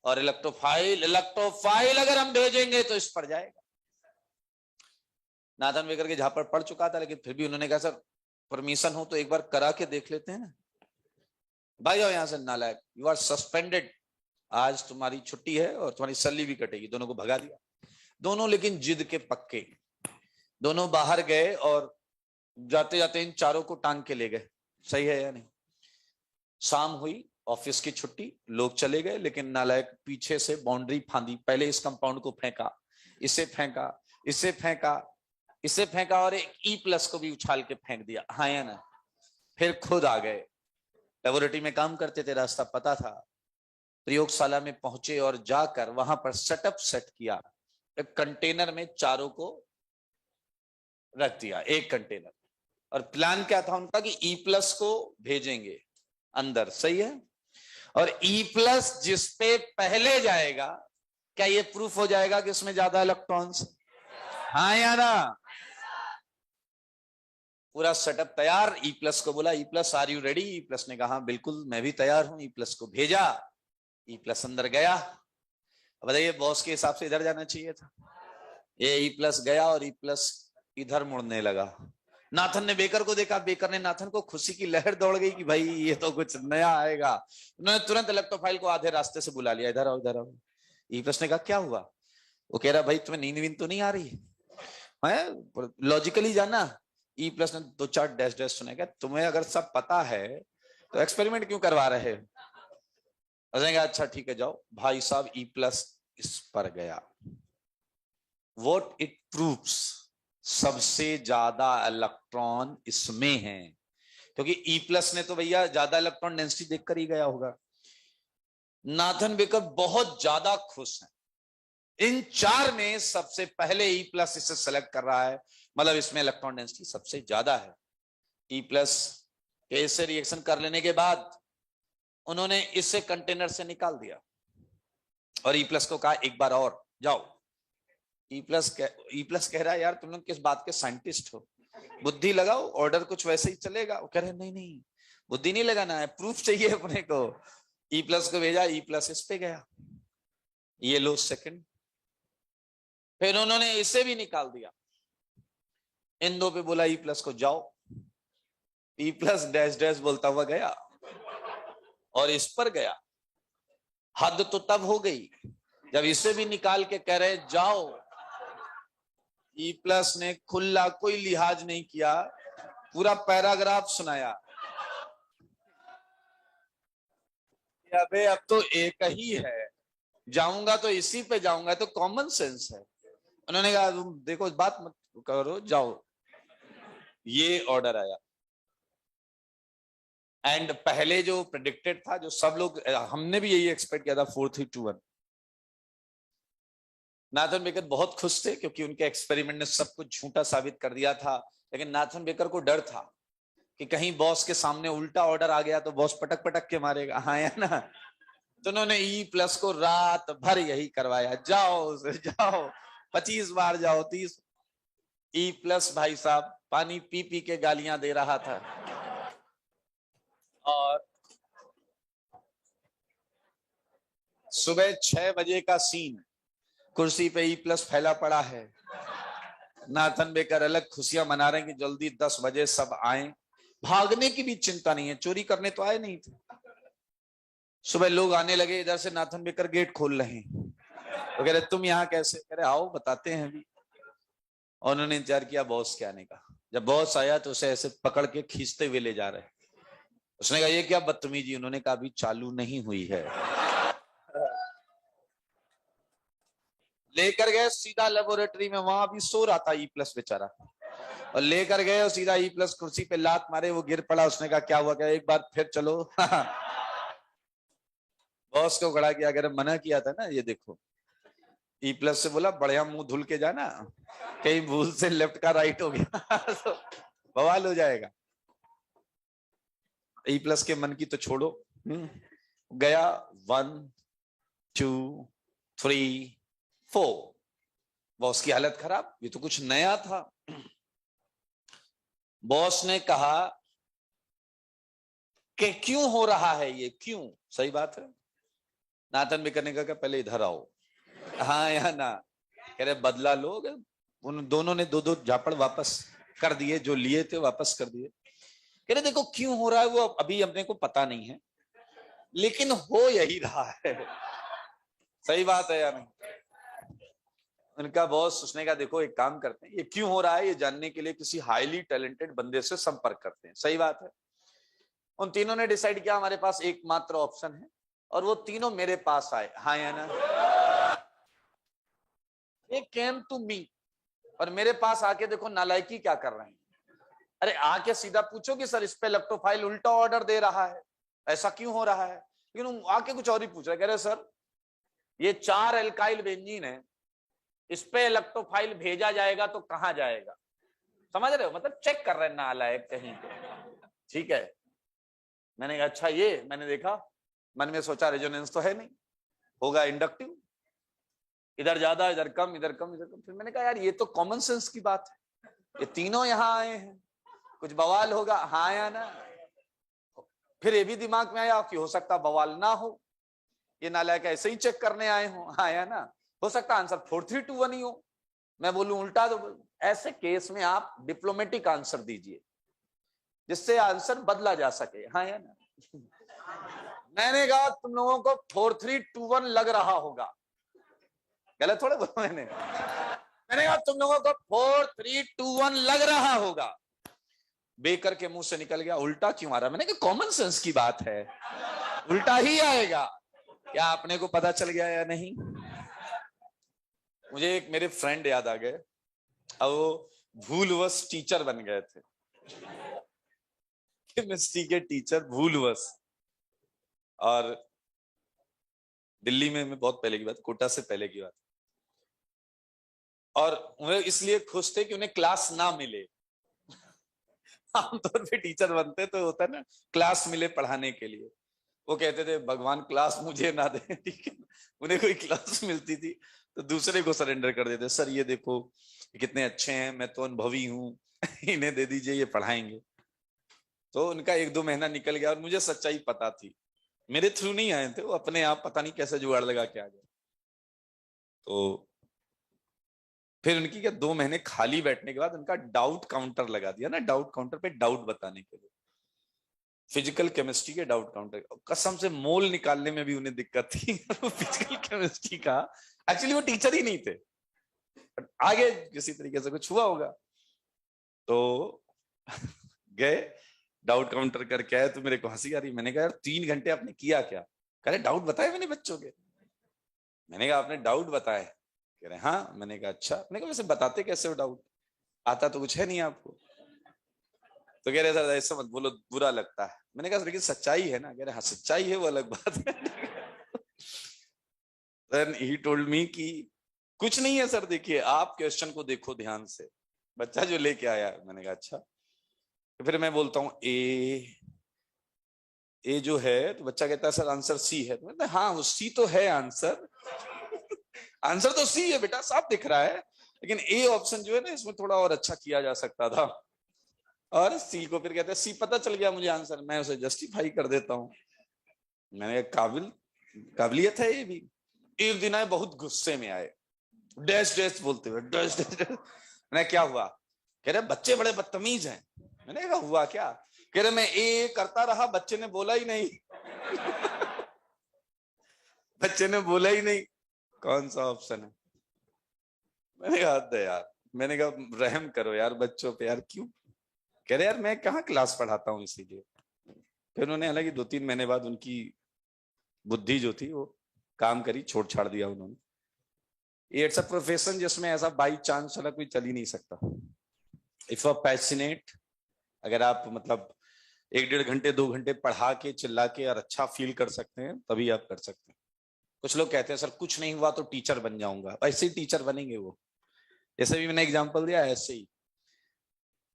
[SPEAKER 1] और इलेक्ट्रोफाइल अगर हम भेजेंगे तो इस पर जाएगा। नाथन बेकर के झापड़ पड़ चुका था, लेकिन फिर भी उन्होंने कहा सर परमिशन हो तो एक बार करा के देख लेते हैं ना। भाई जाओ यहां से नालायक, यू आर सस्पेंडेड, आज तुम्हारी छुट्टी है और तुम्हारी सैलरी भी कटेगी। दोनों को भगा दिया। दोनों लेकिन जिद के पक्के, दोनों बाहर गए और जाते जाते इन चारों को टांग के ले गए। सही है या नहीं? शाम हुई, ऑफिस की छुट्टी, लोग चले गए, लेकिन नालायक पीछे से बाउंड्री फांदी। पहले इस कंपाउंड को फेंका, इसे फेंका, इसे फेंका, इसे फेंका, और एक E+ को भी उछाल के फेंक दिया। हाँ या ना? फिर खुद आ गए, लेबोरेटरी में काम करते थे, रास्ता पता था। प्रयोगशाला में पहुंचे और जाकर वहां पर सेटअप सेट किया। एक कंटेनर में चारों को रख दिया, एक कंटेनर। और प्लान क्या था उनका कि E+ को भेजेंगे अंदर। सही है? और E+ जिस पे पहले जाएगा, क्या ये प्रूफ हो जाएगा कि उसमें ज्यादा इलेक्ट्रॉन्स? हाँ या ना? पूरा सेटअप तैयार। E+ को बोला E+ are you ready? E+ ने कहा बिल्कुल मैं भी तैयार हूं। E+ को भेजा, E+ अंदर गया। अब बताइए बॉस के हिसाब से इधर जाना चाहिए था, ये E+ गया और E+ इधर मुड़ने लगा। नाथन ने बेकर को देखा, बेकर ने नाथन को, खुशी की लहर दौड़ गई कि भाई ये तो कुछ नया आएगा। उन्होंने तुरंत इलेक्ट्रोफाइल को आधे रास्ते से बुला लिया, इधर आओ इधर आओ। E+ ने कहा क्या हुआ? वो कह रहा भाई तुम्हें नींद वींद तो नहीं आ रही है? लॉजिकली जाना। E+ ने 2-4 डैश डैश सुनेगा, तुम्हें अगर सब पता है तो एक्सपेरिमेंट क्यों करवा रहे हो? अच्छा ठीक है जाओ। भाई साहब E+ इस पर गया। What it proves, सबसे ज्यादा इलेक्ट्रॉन इसमें है, क्योंकि E+ ने तो भैया ज्यादा इलेक्ट्रॉन डेंसिटी देखकर ही गया होगा। नाथन बेकर बहुत ज्यादा खुश हैं, इन 4 में सबसे पहले E+ इसे सेलेक्ट कर रहा है, मतलब इसमें इलेक्ट्रॉन डेंसिटी सबसे ज्यादा है। E+ के इससे रिएक्शन कर लेने के बाद उन्होंने इसे कंटेनर से निकाल दिया और E+ को कहा एक बार और जाओ। E+ कह रहा है यार तुम लोग किस बात के साइंटिस्ट हो, बुद्धि लगाओ, ऑर्डर कुछ वैसे ही चलेगा। वो कह रहे नहीं नहीं, बुद्धि नहीं लगाना है, प्रूफ चाहिए अपने को। E+ को भेजा, E+ इस पे गया। ये लो सेकंड, फिर उन्होंने इसे भी निकाल दिया, इन दो पे बोला ई प्लस को जाओ, ई प्लस डैश डैश बोलता हुआ गया और इस पर गया। हद तो तब हो गई जब इसे भी निकाल के कह रहे जाओ, ई प्लस ने खुला कोई लिहाज नहीं किया, पूरा पैराग्राफ सुनाया। अबे अब तो एक ही है, जाऊंगा तो इसी पे जाऊंगा, तो कॉमन सेंस है। उन्होंने कहा तुम देखो बात मत करो, जाओ। ये ऑर्डर आया। एंड पहले जो प्रेडिक्टेड था, जो सब लोग, हमने भी यही एक्सपेक्ट किया था, 4-3-2-1। नाथन बेकर बहुत खुश थे क्योंकि उनके एक्सपेरिमेंट ने सब कुछ झूठा साबित कर दिया था। लेकिन नाथन बेकर को डर था कि कहीं बॉस के सामने उल्टा ऑर्डर आ गया तो बॉस पटक पटक के मारेगा, हाँ या ना। तो उन्होंने ई प्लस को रात भर यही करवाया, जाओ जाओ, 25 बार जाओ, 30। ई प्लस भाई साहब पानी पी पी के गालियां दे रहा था। और सुबह 6 बजे का सीन, कुर्सी पे ई प्लस फैला पड़ा है, नाथन बेकर अलग खुशियां मना रहे हैं कि जल्दी 10 बजे सब आए। भागने की भी चिंता नहीं है, चोरी करने तो आए नहीं थे। सुबह लोग आने लगे, इधर से नाथन बेकर गेट खोल रहे हैं, तो कह रहे तुम यहाँ कैसे, कह रहे आओ बताते हैं अभी। और उन्होंने इंतजार किया बॉस के आने का। जब बॉस आया तो उसे ऐसे पकड़ के खींचते हुए ले जा रहे। उसने कहा ये क्या बदतमीजी, उन्होंने कहा अभी चालू नहीं हुई है। लेकर गए सीधा लेबोरेटरी में, वहां भी सो रहा था ई प्लस बेचारा, और लेकर गए और सीधा ई प्लस कुर्सी पे लात मारे, वो गिर पड़ा। उसने कहा क्या हुआ, क्या एक बार फिर चलो। बॉस को खड़ा किया, अगर मना किया था ना, ये देखो। ई प्लस से बोला बढ़िया मुंह धुल के जाना, कहीं भूल से लेफ्ट का राइट हो गया तो बवाल हो जाएगा। ई प्लस के मन की तो छोड़ो। गया 1 2 3 4, बॉस की हालत खराब, ये तो कुछ नया था। बॉस ने कहा कि क्यों हो रहा है ये, क्यों, सही बात है। नाथन बेकर ने कहा पहले इधर आओ, हाँ या ना। कह रहे बदला लोग, उन दोनों ने 2-2 झापड़ वापस कर दिए, जो लिए थे वापस कर दिए। कह रहे देखो क्यों हो रहा है वो अभी अपने को पता नहीं है, लेकिन हो यही रहा है। सही बात है या नहीं। उनका बॉस, उसने कहा देखो एक काम करते हैं, ये क्यों हो रहा है ये जानने के लिए किसी हाईली टैलेंटेड बंदे से संपर्क करते हैं। सही बात है। उन तीनों ने डिसाइड किया हमारे पास एकमात्र ऑप्शन है, और वो तीनों मेरे पास आए, हाँ या ना। ये केम टू मी, और मेरे पास आके देखो नालायकी क्या कर रहे हैं। अरे आके सीधा पूछो कि सर इस पे इलेक्ट्रोफाइल उल्टा ऑर्डर दे रहा है, ऐसा क्यों हो रहा है। लेकिन आके कुछ और ही पूछ रहे, कह रहे सर ये 4 एल्काइल बेंजीन है, इस पे इलेक्ट्रोफाइल भेजा जाएगा तो कहां जाएगा। समझ रहे हो, मतलब चेक कर रहे हैं नालायक कहीं पे। ठीक है, मैंने कहा अच्छा, ये मैंने देखा, मन में सोचा रेजोनेंस तो है नहीं, होगा इंडक्टिव, इधर ज्यादा इधर कम, इधर कम इधर कम। फिर मैंने कहा यार ये तो कॉमन सेंस की बात है, ये तीनों यहां आए हैं, कुछ बवाल होगा, हाँ या ना। फिर ये भी दिमाग में आया कि हो सकता बवाल ना हो, ये नालायक ऐसे ही चेक करने आए हो, हाँ या ना। हो सकता आंसर 4-3-2-1 ही हो, मैं बोलूं उल्टा। तो ऐसे केस में आप डिप्लोमेटिक आंसर दीजिए जिससे आंसर बदला जा सके, हाँ या ना। मैंने कहा तुम लोगों को 4-3-2-1 लग रहा होगा, गलत थोड़ा बोला मैंने कहा तुम लोगों को 4-3-2-1 लग रहा होगा। बेकर के मुंह से निकल गया उल्टा क्यों आ रहा। मैंने कहा कॉमन सेंस की बात है, उल्टा ही आएगा। क्या अपने को पता चल गया या नहीं। मुझे एक मेरे फ्रेंड याद आ गए, अब वो भूलवश टीचर बन गए थे, केमिस्ट्री के टीचर भूलवश। और दिल्ली में, मैं बहुत पहले की बात, कोटा से पहले की बात। और वो इसलिए खुश थे कि उन्हें क्लास ना मिले। आमतौर पे टीचर बनते तो होता है ना, क्लास मिले पढ़ाने के लिए। वो कहते थे भगवान क्लास मुझे ना दे, ठीक है। उन्हें कोई क्लास मिलती थी तो दूसरे को सरेंडर कर देते, सर ये देखो कितने अच्छे हैं, मैं तो अनुभवी हूं, इन्हें दे दीजिए ये पढ़ाएंगे। तो उनका 1-2 महीना निकल गया और मुझे सच्चाई पता थी, मेरे थ्रू नहीं आए थे, वो अपने आप पता नहीं कैसे जुगाड़ लगा के आ गए। तो फिर उनकी क्या 2 महीने खाली बैठने के बाद उनका डाउट काउंटर लगा दिया ना, डाउट काउंटर पे डाउट बताने के लिए, फिजिकल केमिस्ट्री के डाउट काउंटर। कसम से मोल निकालने में भी उन्हें दिक्कत थी फिजिकल केमिस्ट्री का, एक्चुअली वो टीचर ही नहीं थे, आगे किसी तरीके से कुछ हुआ होगा तो गए डाउट काउंटर करके आए। तो मेरे को हंसी आ रही, मैंने कहा यार 3 घंटे आपने किया क्या? कह रहे डाउट बताए मैंने बच्चों के। मैंने कहा आपने डाउट बताए? कह रहे हाँ। मैंने कहा अच्छा। मैंने कहा वैसे बताते कैसे हो डाउट, आता तो कुछ है नहीं आपको। तो कह रहे सर ऐसा मत बोलो बुरा लगता है। मैंने कहा लेकिन सच्चाई है ना। कह रहे हाँ सच्चाई है वो अलग बात है। देन ही टोल्ड मी कि कुछ नहीं है सर, देखिए आप क्वेश्चन को देखो ध्यान से, बच्चा जो लेके आया है। मैंने कहा अच्छा। तो फिर मैं बोलता हूँ ए जो है, तो बच्चा कहता है सर आंसर सी है। तो मैं हाँ वो सी तो है आंसर, आंसर तो सी है बेटा, साफ दिख रहा है, लेकिन ए ऑप्शन जो है ना इसमें थोड़ा और अच्छा किया जा सकता था। और सी को फिर कहते हैं सी पता चल गया मुझे आंसर, मैं उसे जस्टिफाई कर देता हूँ। मैंने काबिलियत है ये भी। एक दिन आए बहुत गुस्से में आए, डैश डैश बोलते हुए, डैश डैश। मैंने क्या हुआ? कह रहे बच्चे बड़े बदतमीज हैं। मैंने कहा हुआ क्या? कह रहे मैं ए करता रहा, बच्चे ने बोला ही नहीं। बच्चे ने बोला ही नहीं कौन सा ऑप्शन है। मैंने कहा हद है यार। मैंने कहा रहम करो यार बच्चों पे यार, क्यों? कह रहे यार मैं कहाँ क्लास पढ़ाता हूँ इसीलिए। फिर उन्होंने हालांकि 2-3 महीने बाद उनकी बुद्धि जो थी वो काम करी, छोड़ छाड़ दिया उन्होंने। इट्स अ प्रोफेशन जिसमें ऐसा बाई चांस वाला कोई चल ही नहीं सकता। इफ अ पैशनेट, अगर आप मतलब 1-1.5 घंटे 2 घंटे पढ़ा के चिल्ला के और अच्छा फील कर सकते हैं तभी आप कर सकते हैं। कुछ लोग कहते हैं सर कुछ नहीं हुआ तो टीचर बन जाऊंगा, ऐसे ही टीचर बनेंगे वो। जैसे भी मैंने एग्जांपल दिया ऐसे ही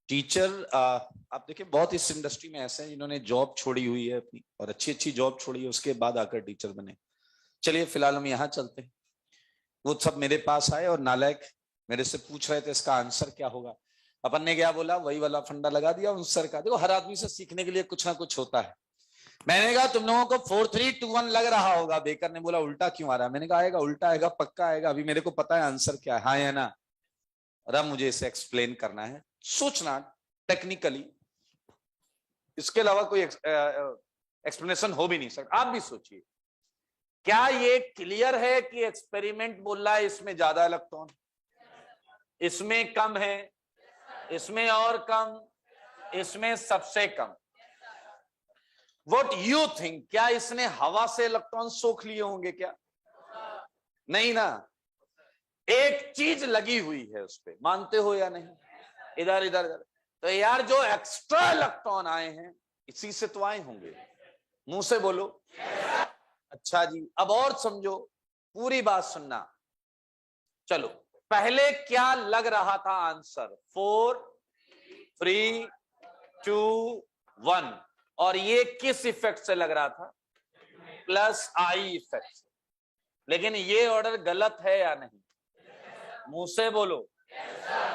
[SPEAKER 1] टीचर। आप देखिए बहुत इस इंडस्ट्री में ऐसे हैं जिन्होंने जॉब छोड़ी हुई है अपनी, और अच्छी अच्छी जॉब छोड़ी है, उसके बाद आकर टीचर बने। चलिए फिलहाल हम यहाँ चलते हैं। वो सब मेरे पास आए और नालायक मेरे से पूछ रहे थे इसका आंसर क्या होगा। अपन ने क्या बोला, वही वाला फंडा लगा दिया उन सर का। देखो हर आदमी से सीखने के लिए कुछ ना कुछ होता है। मैंने कहा तुम लोगों को 4-3-2-1 लग रहा होगा। बेकर ने बोला उल्टा क्यों आ रहा है? मैंने कहा आएगा, उल्टा आएगा, पक्का आएगा। अभी मेरे को पता है आंसर क्या है, हाँ या ना। और अब मुझे इसे एक्सप्लेन करना है, सोचना टेक्निकली, इसके अलावा कोई एक्सप्लेनेशन हो भी नहीं सकता। आप भी सोचिए, क्या ये क्लियर है कि एक्सपेरिमेंट बोल रहा है इसमें ज्यादा इलेक्ट्रॉन, इसमें कम है, इसमें और कम, इसमें सबसे कम? व्हाट यू थिंक, क्या इसने हवा से इलेक्ट्रॉन सोख लिए होंगे क्या? नहीं ना, एक चीज लगी हुई है उस पर, मानते हो या नहीं? इधर इधर इधर। तो यार जो एक्स्ट्रा इलेक्ट्रॉन आए हैं इसी से तो आए होंगे। मुंह से बोलो। अच्छा जी, अब और समझो, पूरी बात सुनना। चलो पहले क्या लग रहा था आंसर? 4-3-2-1। और ये किस इफेक्ट से लग रहा था? प्लस आई इफेक्ट से। लेकिन ये ऑर्डर गलत है या नहीं? मुंह से बोलो।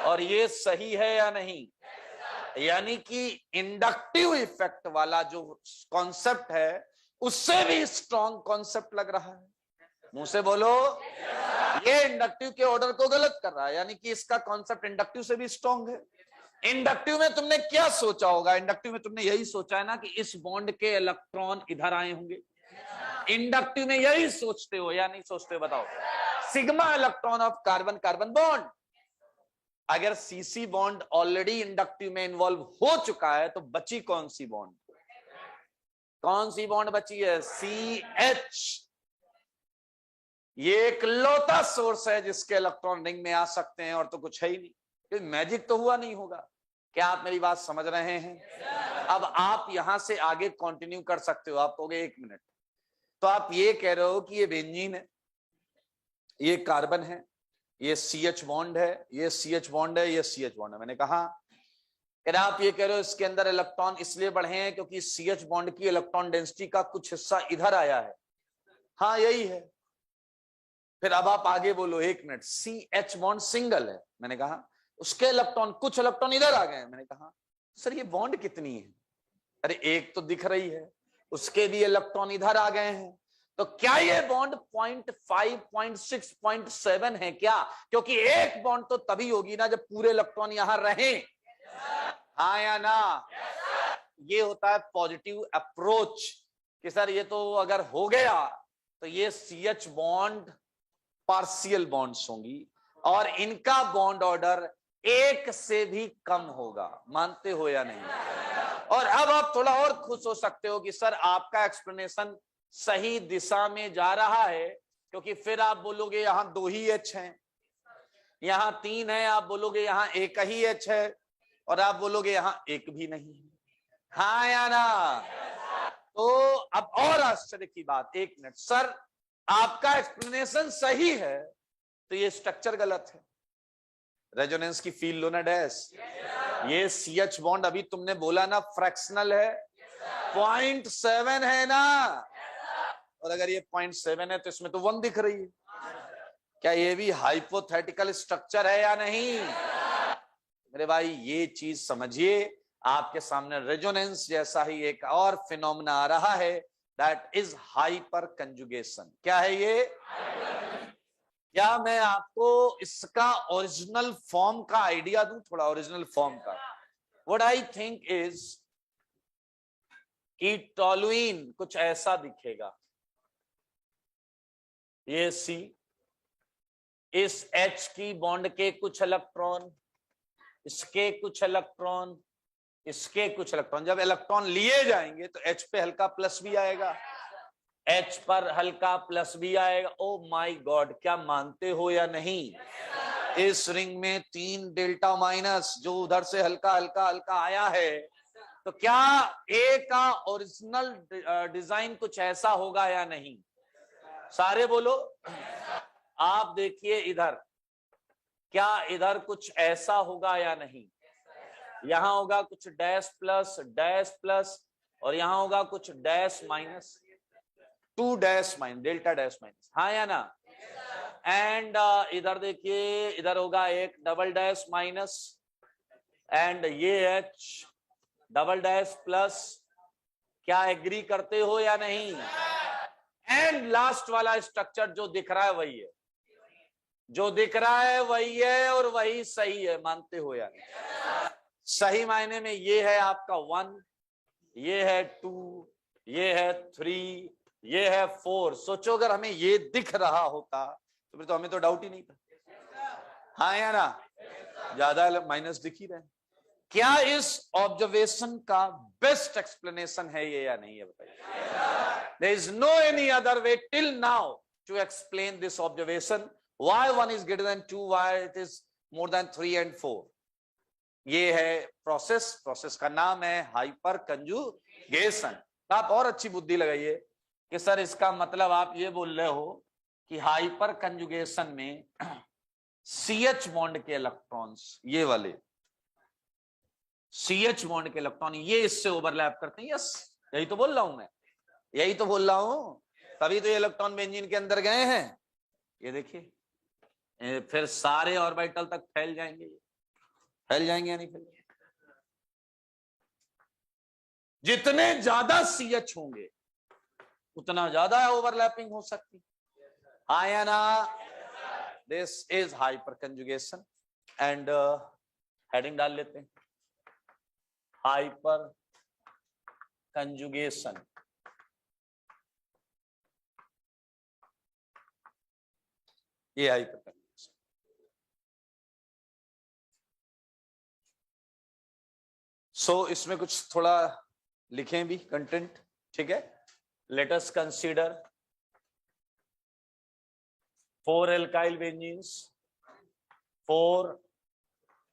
[SPEAKER 1] और ये सही है या नहीं? यानी कि इंडक्टिव इफेक्ट वाला जो कॉन्सेप्ट है उससे भी स्ट्रॉन्ग कॉन्सेप्ट लग रहा है। मुंह से बोलो। ये इंडक्टिव के ऑर्डर को गलत कर रहा है, यानी कि इसका कॉन्सेप्ट इंडक्टिव से भी स्ट्रॉन्ग है। इंडक्टिव में तुमने क्या सोचा होगा? इंडक्टिव में तुमने यही सोचा है ना कि इस बॉन्ड के इलेक्ट्रॉन इधर आए होंगे। इंडक्टिव में यही सोचते हो या नहीं सोचते हो? बताओ। Sigma electron of carbon carbon bond. अगर सीसी बॉन्ड ऑलरेडी इंडक्टिव में इन्वॉल्व हो चुका है तो बची कौन सी बॉन्ड? कौन सी बॉन्ड बची है? C H. ये एक लौता सोर्स है जिसके इलेक्ट्रॉन रिंग में आ सकते हैं, और तो कुछ है ही नहीं। कोई मैजिक तो हुआ नहीं होगा। क्या आप मेरी बात समझ रहे हैं? अब आप यहां से आगे कंटिन्यू कर सकते हो। आप कहोगे 1 मिनट, तो आप ये कह रहे हो कि ये बेंजीन है, ये कार्बन है, ये CH बॉन्ड है, ये CH बॉन्ड है, ये CH बॉन्ड है। मैंने कहा अगर आप ये कह रहे हो इसके अंदर इलेक्ट्रॉन इसलिए बढ़े हैं क्योंकि CH बॉन्ड की इलेक्ट्रॉन डेंसिटी का कुछ हिस्सा इधर आया है। हाँ यही है। फिर अब आप आगे बोलो 1 मिनट, CH बॉन्ड सिंगल है। मैंने कहा उसके इलेक्ट्रॉन, कुछ इलेक्ट्रॉन इधर आ गए हैं। मैंने कहा सर ये बॉन्ड कितनी है? अरे एक तो दिख रही है, उसके भी इलेक्ट्रॉन इधर आ गए हैं। तो क्या ये बॉन्ड 0.5, 0.6, 0.7 है क्या? क्योंकि एक बॉन्ड तो तभी होगी ना जब पूरे इलेक्ट्रॉन यहां रहें, हाँ या ना? ये होता है पॉजिटिव अप्रोच कि सर ये तो अगर हो गया तो ये CH बॉन्ड पार्शियल बॉन्ड्स होंगी और इनका बॉन्ड ऑर्डर 1 से भी कम होगा। मानते हो या नहीं? और अब आप थोड़ा और खुश हो सकते हो कि सर आपका एक्सप्लेनेशन सही दिशा में जा रहा है, क्योंकि फिर आप बोलोगे यहां 2 ही H हैं, यहां 3 है, आप बोलोगे यहां 1 ही H है, और आप बोलोगे यहां 1 भी नहीं है, हाँ या ना? तो अब और आश्चर्य की बात, 1 मिनट सर आपका एक्सप्लेनेशन सही है तो ये स्ट्रक्चर गलत है। रेजोनेंस की फील लो ना डैश। ये CH बॉन्ड अभी तुमने बोला ना फ्रैक्शनल है, 0.7 है ना, और अगर ये 0.7 है तो इसमें तो 1 दिख रही है। क्या ये भी हाइपोथेटिकल स्ट्रक्चर है या नहीं? मेरे भाई ये चीज समझिए, आपके सामने रेजोनेंस जैसा ही एक और फिनोमेना आ रहा है, दैट इज हाइपर कंजुगेशन। क्या है ये? क्या मैं आपको इसका ओरिजिनल फॉर्म का आइडिया दूं? थोड़ा ओरिजिनल फॉर्म का। व्हाट आई थिंक इज कि टॉलुइन कुछ ऐसा दिखेगा, ये C, इस H की बॉन्ड के कुछ इलेक्ट्रॉन, इसके कुछ इलेक्ट्रॉन, इसके कुछ इलेक्ट्रॉन, जब इलेक्ट्रॉन लिए जाएंगे तो H पे हल्का प्लस भी आएगा, H पर हल्का प्लस भी आएगा। ओ माय गॉड, क्या मानते हो या नहीं? इस रिंग में 3 डेल्टा माइनस जो उधर से हल्का हल्का हल्का आया है, तो क्या A का ओरिजिनल डिजाइन कुछ ऐसा होगा या नहीं? सारे बोलो। आप देखिए इधर, क्या इधर कुछ ऐसा होगा या नहीं? यहां होगा कुछ डैश प्लस, और यहां होगा कुछ dash minus, 2 dash minus, delta dash minus, हाँ या ना? एंड इधर देखिए, इधर होगा एक डबल डैश माइनस, एंड ये H डबल डैश प्लस। क्या एग्री करते हो या नहीं? एंड लास्ट वाला स्ट्रक्चर जो दिख रहा है वही है, जो दिख रहा है वही है, और वही सही है। मानते हो या नहीं? सही मायने में ये है आपका 1, ये है 2, ये है 3, ये है 4। सोचो अगर हमें ये दिख रहा होता तो फिर तो हमें तो डाउट ही नहीं था, हाँ या ना? ज्यादा माइनस दिख ही रहे। क्या इस ऑब्जर्वेशन का बेस्ट एक्सप्लेनेशन है ये या नहीं है? बताइए। There is no any other way till now to explain this observation, why 1 is greater than 2, why it is more than 3 and 4। ये है प्रोसेस का नाम है हाइपर कंजुगेशन। आप और अच्छी बुद्धि लगाइए कि सर इसका मतलब आप ये बोल रहे हो कि हाइपर कंजुगेशन में CH बॉन्ड के इलेक्ट्रॉन्स, ये वाले CH बॉन्ड के इलेक्ट्रॉन ये इससे ओवरलैप करते हैं। यस, यही तो बोल रहा हूं मैं, यही तो बोल रहा हूं, तभी तो ये इलेक्ट्रॉन बेंजीन के अंदर गए हैं। ये देखिए, फिर सारे ऑर्बिटल तक फैल जाएंगे, फैल जाएंगे या नहीं फैल जाएंगे? जितने ज्यादा CH होंगे उतना ज्यादा ओवरलैपिंग हो सकती, हाँ या ना? This is hyperconjugation. And heading डाल लेते हैं, हाइपर कंजुगेशन। ये हाइपर कंजुगेशन। सो इसमें कुछ थोड़ा लिखें भी कंटेंट, ठीक है? Let us consider 4 alkyl benzenes, 4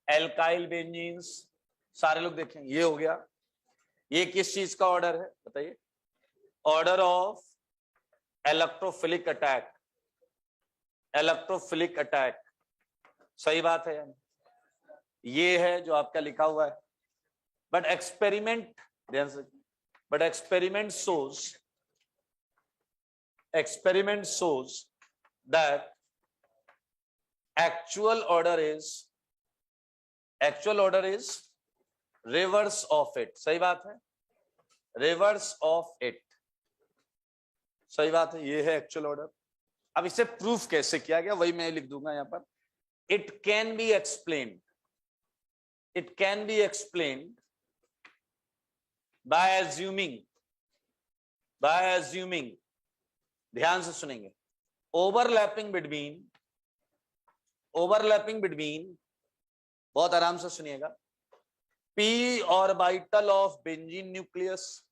[SPEAKER 1] alkyl benzenes. सारे लोग देखें, ये हो गया। ये किस चीज का ऑर्डर है बताइए? Order of electrophilic attack, electrophilic attack. सही बात है यानी? ये है जो आपका लिखा हुआ है, but experiment, but experiment shows that actual order is reverse of it। सही बात है, reverse of it। सही बात है, ये है एक्चुअल ऑर्डर। अब इसे प्रूफ कैसे किया गया वही मैं लिख दूंगा यहां पर। It can be explained, it can be explained by assuming, by assuming, ध्यान से सुनेंगे, ओवरलैपिंग बिटवीन, ओवरलैपिंग बिटवीन, बहुत आराम से सुनिएगा, p orbital of benzene nucleus,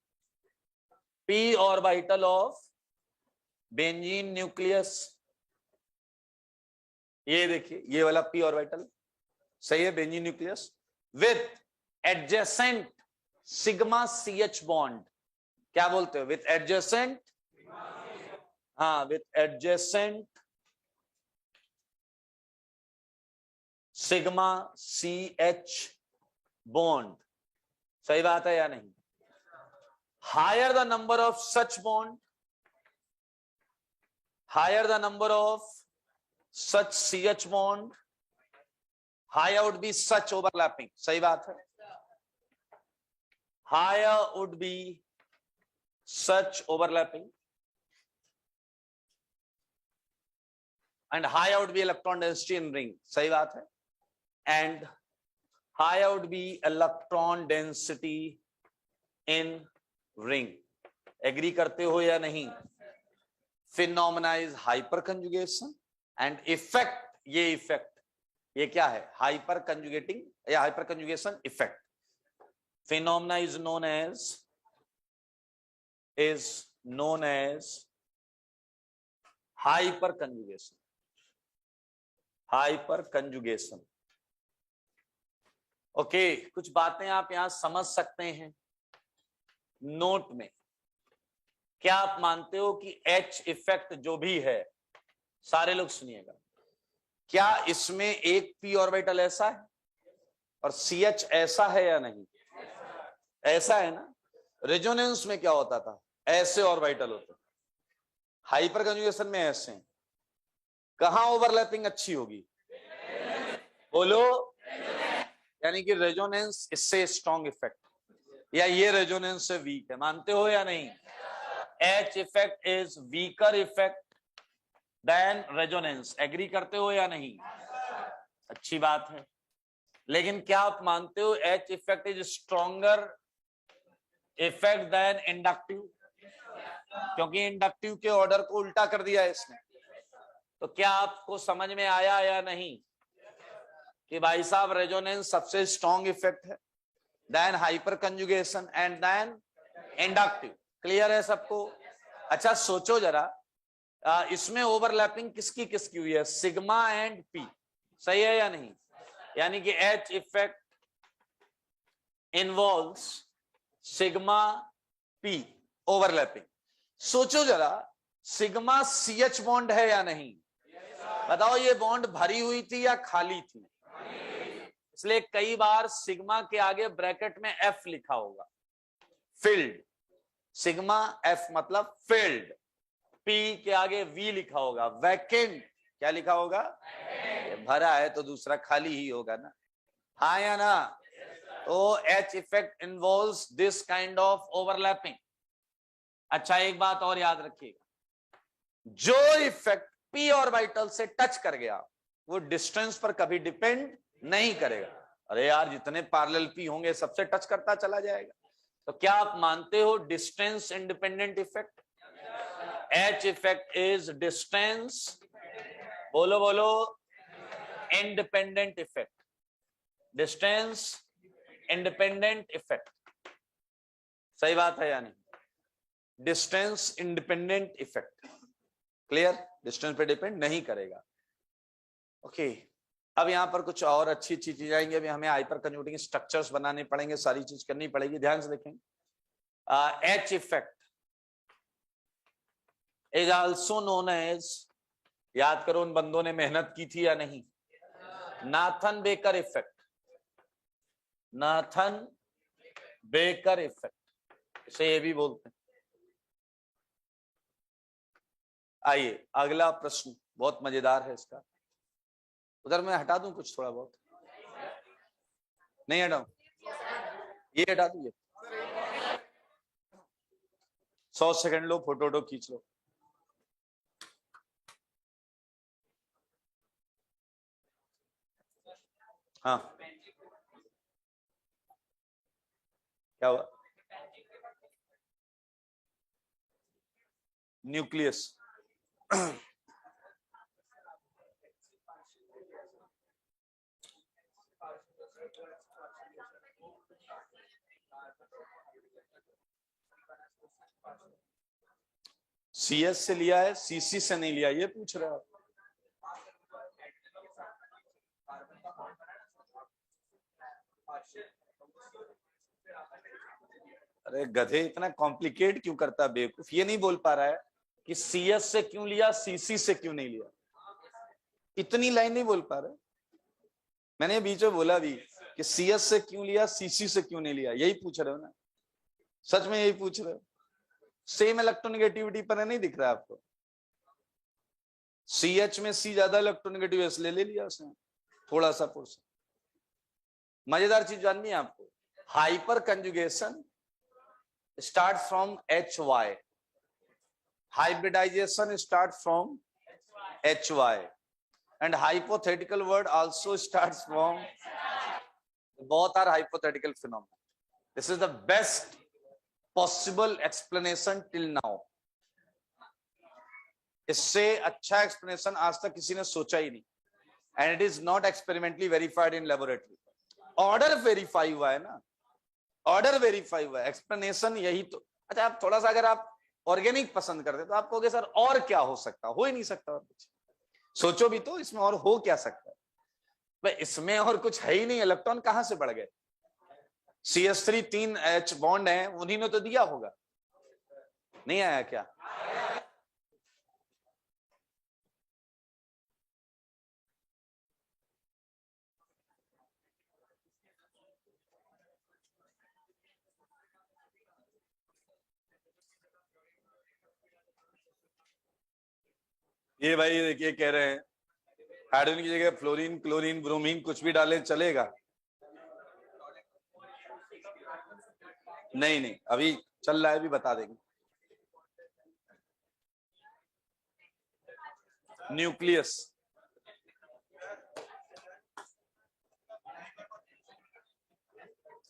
[SPEAKER 1] p orbital of benzene nucleus, ये देखिए ये वाला p ऑर्बिटल सही है, benzene nucleus, with adjacent sigma CH bond, क्या बोलते हो, विथ एडजेसेंट, हाँ with adjacent sigma CH bond, सही बात है या नहीं। Higher the number of such bond, higher the number of such CH bond, higher would be such overlapping, सही बात है, higher would be such overlapping and higher would be electron density in ring, सही बात है, एंड higher would be electron density in ring, agree करते हो या नहीं। Phenomena is hyperconjugation and effect, ये इफेक्ट ये क्या है, हाइपर कंजुगेटिंग या hyperconjugation effect. Phenomena is known as hyperconjugation, hyperconjugation. Okay, कुछ बातें आप यहां समझ सकते हैं नोट में। क्या आप मानते हो कि H इफेक्ट जो भी है, सारे लोग सुनिएगा, क्या इसमें एक p ऑर्बिटल ऐसा है और CH ऐसा है या नहीं, ऐसा है ना। रेजोनेंस में क्या होता था, ऐसे ऑर्बिटल होते, हाइपर कंजुगेशन में ऐसे हैं। कहां ओवरलैपिंग अच्छी होगी, बोलो, यानी कि रेजोनेंस इससे स्ट्रॉन्ग इफेक्ट, या ये रेजोनेंस से वीक है, मानते हो या नहीं। H effect is weaker effect than resonance, agree करते हो या नहीं, अच्छी बात है। लेकिन क्या आप मानते हो H effect is stronger effect than inductive, क्योंकि इंडक्टिव के ऑर्डर को उल्टा कर दिया है इसने। तो क्या आपको समझ में आया या नहीं कि भाई साहब रेजोनेंस सबसे स्ट्रॉन्ग इफेक्ट है, then hyperconjugation and then inductive. Clear है सबको। अच्छा सोचो जरा, इसमें ओवरलैपिंग किसकी किसकी हुई है, सिग्मा एंड पी, सही है या नहीं। यानी कि H effect involves sigma P overlapping. सोचो जरा, सिग्मा CH बॉन्ड है या नहीं, बताओ ये बॉन्ड भरी हुई थी या खाली थी। इसलिए कई बार सिग्मा के आगे ब्रैकेट में F लिखा होगा, फिल्ड, सिग्मा F मतलब फिल्ड, P के आगे V लिखा होगा वैकेंट, क्या लिखा होगा, भरा है तो दूसरा खाली ही होगा ना, हाँ या ना। तो H effect involves this kind of overlapping. अच्छा एक बात और याद रखिएगा, जो इफेक्ट P ऑर्बिटल से टच कर गया वो डिस्टेंस पर कभी डिपेंड नहीं करेगा। अरे यार जितने पैरेलल P होंगे सबसे टच करता चला जाएगा। तो क्या आप मानते हो distance independent effect, H effect is distance, बोलो बोलो, independent effect, distance independent effect, सही बात है या नहीं, distance independent effect. Clear, distance पे डिपेंड नहीं करेगा। ओके अब यहां पर कुछ और अच्छी अच्छी चीजें आएंगी। अभी हमें हाइपर कंज्यूटिंग स्ट्रक्चर्स बनाने पड़ेंगे, सारी चीज करनी पड़ेगी, ध्यान से देखें। H effect is also known as, याद करो उन बंदों ने मेहनत की थी या नहीं, Nathan baker effect, Nathan baker effect, इसे ये भी बोलते हैं। आइए अगला प्रश्न बहुत मजेदार है इसका, उधर मैं हटा दूं कुछ थोड़ा बहुत, नहीं हटाऊं, ये हटा दूं, 100 सेकंड लो, फोटो खींच लो। हाँ, क्या हुआ? न्यूक्लियस। CS से लिया है, CC से नहीं लिया, ये पूछ रहे आप? अरे गधे, इतना कॉम्प्लिकेट क्यों करता है बेवकूफ? ये नहीं बोल पा रहा है कि CS से क्यों लिया, CC से क्यों नहीं लिया? इतनी लाइन नहीं बोल पा रहे। मैंने बीच में बोला भी कि CS से क्यों लिया, CC से क्यों नहीं लिया, यही पूछ रहे हो ना? सच में यही पूछ रहे हो? सेम इलेक्ट्रोनेगेटिविटी पर नहीं दिख रहा है आपको? CH में C ज्यादा इलेक्ट्रोनेगेटिव, इसलिए ले लिया उसने थोड़ा सा पोर्शन। मजेदार चीज जाननी है आपको, hyper conjugation start from HY, hybridization start from HY, and hypothetical word also starts from, both are hypothetical phenomena. This is the best possible explanation till now. इससे अच्छा एक्सप्लेनेशन आज तक किसी ने सोचा ही नहीं, and it is not experimentally verified in laboratory. Order verify हुआ है ना, ऑर्डर वेरीफाई हुआ है, एक्सप्लेनेशन यही तो। अच्छा, आप थोड़ा सा अगर आप ऑर्गेनिक पसंद करते तो आप कहोगे सर और क्या हो सकता, हो ही नहीं सकता और कुछ। सोचो भी तो, इसमें और हो क्या सकता है? भाई इसमें और कुछ है ही नहीं, इलेक्ट्रॉन कहां से बढ़ गए? CS3 3 H बॉन्ड है, उन्हीं ने तो दिया होगा, नहीं आया क्या? ये भाई देखिए कह रहे हैं हाइड्रोजन की जगह फ्लोरीन, क्लोरीन, ब्रोमीन कुछ भी डाले चलेगा? नहीं नहीं, अभी चल रहा है, अभी बता देंगे। न्यूक्लियस,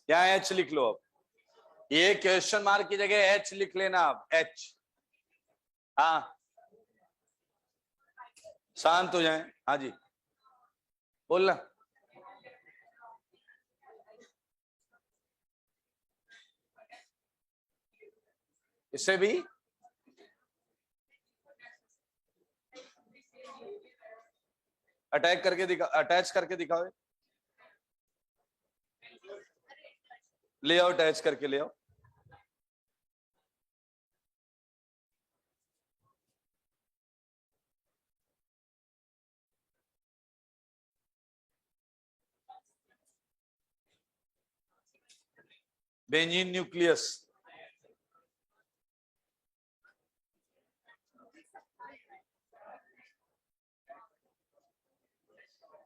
[SPEAKER 1] यहाँ H लिख लो। अब ये क्वेश्चन मार्क की जगह H लिख लेना, अब H। हाँ, शांत हो जाए। हाँ जी, बोलना। इससे भी अटैक करके दिखा, अटैच करके दिखाओ, ले आओ, अटैच करके ले आओ। Benzene nucleus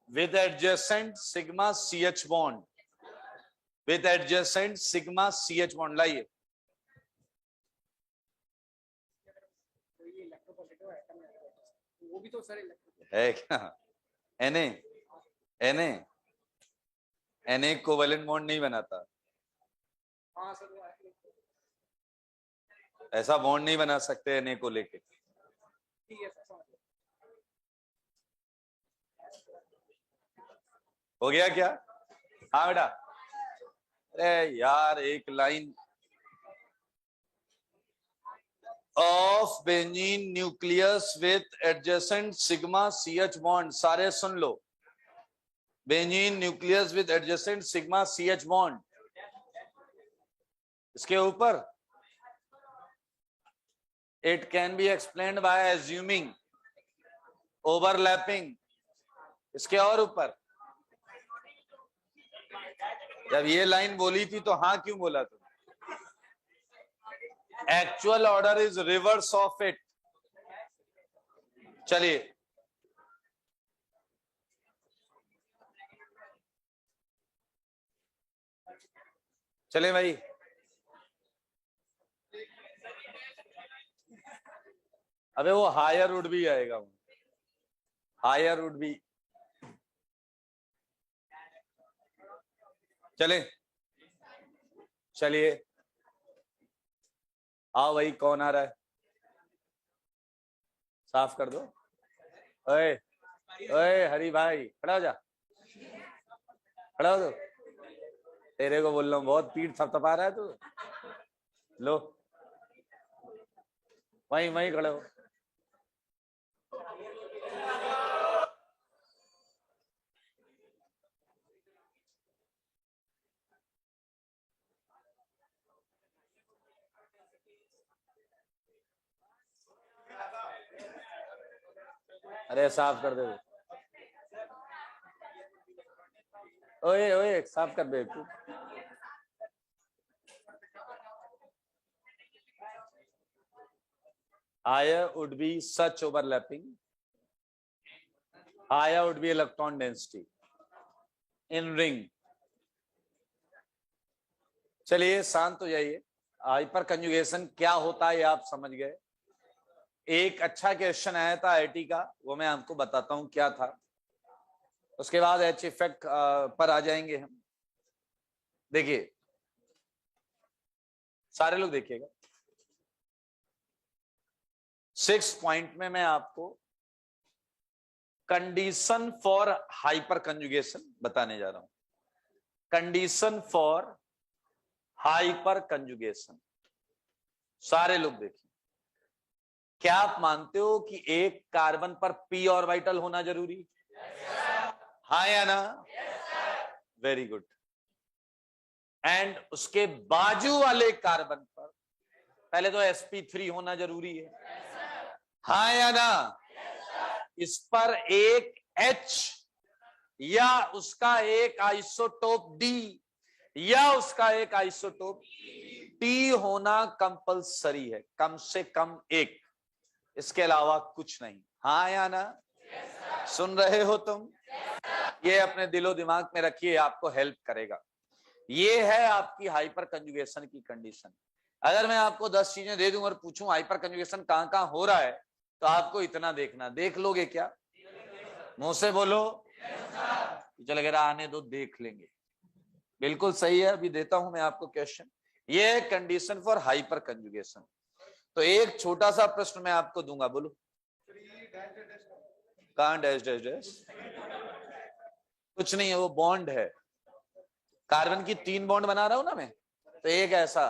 [SPEAKER 1] with adjacent sigma CH bond, with adjacent sigma CH bond। लाइए, वो भी तो सर है क्या? Na, Na, Na covalent bond नहीं बनाता। हाँ सर, ऐसा बॉन्ड नहीं बना सकते Na को लेके। हो गया क्या? हाँ बेटा। अरे यार एक line, of benzene nucleus with adjacent sigma CH bond, सारे सुन लो। Benzene nucleus with adjacent sigma CH bond, इसके ऊपर it can be explained by assuming overlapping. इसके और ऊपर, जब ये लाइन बोली थी तो हाँ क्यों बोला तुम? Actual order is reverse of it. चलिए, चले भाई। अबे वो हायर वुड भी आएगा, हायर वुड भी। चले चलिए, आओ भाई, कौन आ रहा है? साफ कर दो। ओए ओए हरी भाई, खड़ा हो जा, खड़ा हो। तो तेरे को बोल रहा हूँ, बहुत पीठ थपथपा रहा है तू। लो, वहीं वहीं खड़े हो। अरे साफ कर दे। ओए ओए, साफ कर दे तू। Higher would be such overlapping. Higher would be electron density in ring. चलिए शांत हो जाइए। हाइपर कंजुगेशन क्या होता है आप समझ गए। एक अच्छा क्वेश्चन आया था आईआईटी का, वो मैं आपको बताता हूं क्या था। उसके बाद एच इफेक्ट पर आ जाएंगे हम। देखिए सारे लोग देखिएगा, 6 पॉइंट में मैं आपको कंडीशन फॉर हाइपर कंजुगेशन बताने जा रहा हूं। Condition for hyper conjugation. सारे लोग देखिए, क्या आप मानते हो कि एक कार्बन पर पी ऑर्बिटल होना जरूरी? हाँ या ना? Very good. एंड उसके बाजू वाले कार्बन पर पहले तो sp3 होना जरूरी है। हाँ या ना? इस पर एक H या उसका एक आइसोटोप D या उसका एक आइसोटोप T होना कंपलसरी है, कम से कम एक, इसके अलावा कुछ नहीं। हाँ या ना? सुन रहे हो तुम? ये अपने दिलो दिमाग में रखिए, आपको हेल्प करेगा। ये है आपकी हाइपर कंजुगेशन की कंडीशन। अगर मैं आपको 10 चीजें दे दूं और पूछूं हाइपर कंजुगेशन कहां कहां हो रहा है, तो आपको इतना देखना। देख लोगे क्या? मुंह से बोलो। चल अगर आने दो, देख लेंगे। बिल्कुल सही है। अभी देता हूं मैं आपको क्वेश्चन। ये है कंडीशन फॉर हाइपर कंजुगेशन। तो एक छोटा सा प्रश्न मैं आपको दूंगा, बोलो। कहां डैश डैश डैश? कुछ नहीं है, वो बॉन्ड है। कार्बन की 3 बॉन्ड बना रहा हूं ना मैं, तो एक ऐसा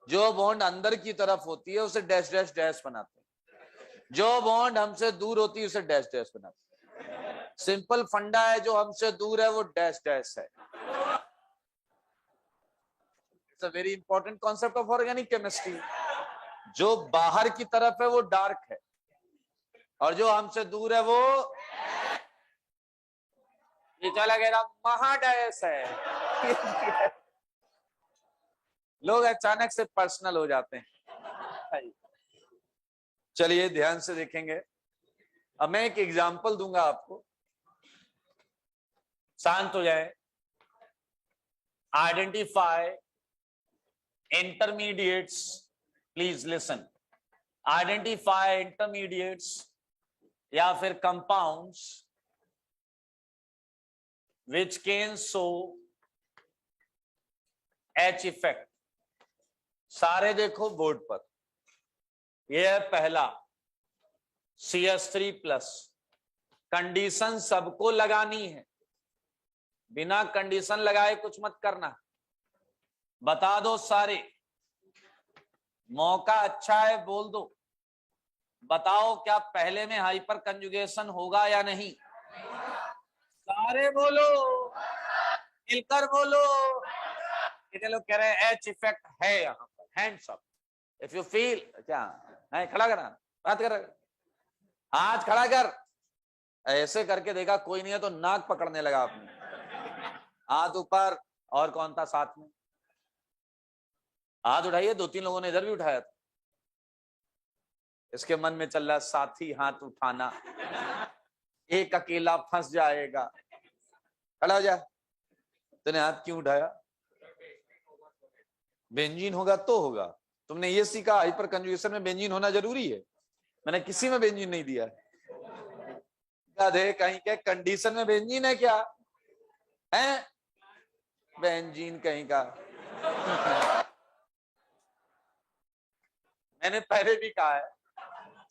[SPEAKER 1] जो बॉन्ड अंदर की तरफ होती है उसे डैश डैश डैश बनाते हैं, जो बॉन्ड हमसे दूर होती है उसे डैश डैश बनाते हैं। सिंपल फंडा है, जो हमसे दूर है वो डैश डैश है। It's a very important concept of organic chemistry. जो बाहर की तरफ है वो डार्क है और जो हमसे दूर है वो ये चला गया महाडैश है। लोग अचानक से पर्सनल हो जाते हैं। चलिए ध्यान से देखेंगे। अब मैं एक एग्जांपल दूंगा आपको, शांत हो जाए। Identify intermediates, please listen. Identify intermediates या फिर compounds which can show H effect. सारे देखो बोर्ड पर। यह है पहला CH3+। कंडीशन सबको लगानी है, बिना कंडीशन लगाए कुछ मत करना। बता दो सारे, मौका अच्छा है, बोल दो। बताओ क्या पहले में हाइपर कंजुगेशन होगा या नहीं? सारे बोलो, मिलकर बोलो। कितने लोग कह रहे हैं एच इफेक्ट है? यहाँ पर hands up if you feel. क्या है? खड़ा करना, बात कर, हाथ खड़ा कर। ऐसे करके देखा कोई नहीं है तो नाक पकड़ने लगा आपने। हाथ ऊपर। और कौन था साथ में? हाथ उठाइए। 2-3 लोगों ने इधर भी उठाया था। इसके मन में चल रहा साथी हाथ उठाना, एक अकेला फंस जाएगा। खड़ा हो जा। तूने हाथ क्यों उठाया? बेंजीन होगा तो होगा। तुमने ये सीखा हाइपर कंजुगेशन में बेंजीन होना जरूरी है? मैंने किसी में बेंजीन नहीं दिया है। कहीं के कंडीशन में बेंजीन है क्या? है बेंजीन कहीं का। मैंने पहले भी कहा है,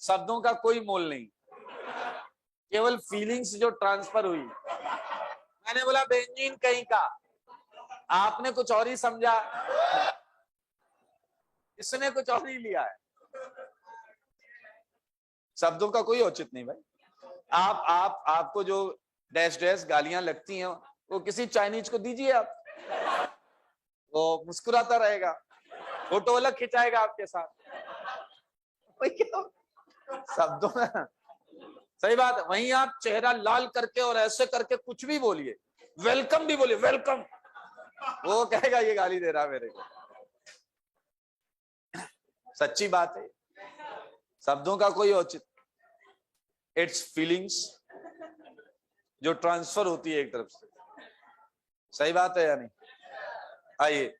[SPEAKER 1] शब्दों का कोई मोल नहीं, केवल फीलिंग्स जो ट्रांसफर हुई। मैंने बोला बेंजीन कहीं का, आपने कुछ और ही समझा, इसने कुछ और ही लिया है। शब्दों का कोई औचित्य नहीं भाई। आपको जो डैश डैश गालियां लगती हैं वो किसी चाइनीज को दीजिए आप, वो मुस्कुराता रहेगा, फोटो अलग खिंचाएगा आपके साथ। शब्दों में सही बात है। वहीं आप चेहरा लाल करके और ऐसे करके कुछ भी बोलिए, वेलकम भी बोलिए, वेलकम, वो कहेगा ये गाली दे रहा मेरे को। सच्ची बात है, शब्दों का कोई औचित्य, इट्स फीलिंग्स जो ट्रांसफर होती है एक तरफ से। सही बात है या नहीं? आइए,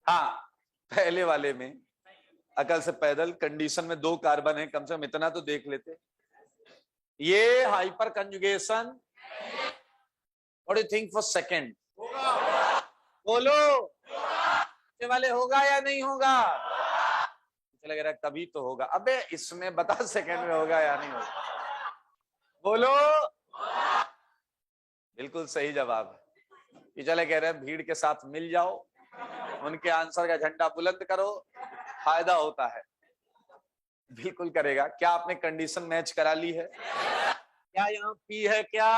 [SPEAKER 1] हाँ, पहले वाले में अकल से पैदल, कंडीशन में 2 कार्बन है, कम से कम इतना तो देख लेते। ये hyper conjugation, what do think for second, बोलो ये वाले होगा या नहीं होगा? लग रहा है कभी तो होगा। अबे इसमें बता सेकंड में होगा या नहीं होगा, बोलो। बिल्कुल सही जवाब है। ये चले कह रहे हैं भीड़ के साथ मिल जाओ, उनके आंसर का झंडा बुलंद करो, फायदा होता है। बिल्कुल करेगा। क्या आपने कंडीशन मैच करा ली है? क्या यहाँ पी है, क्या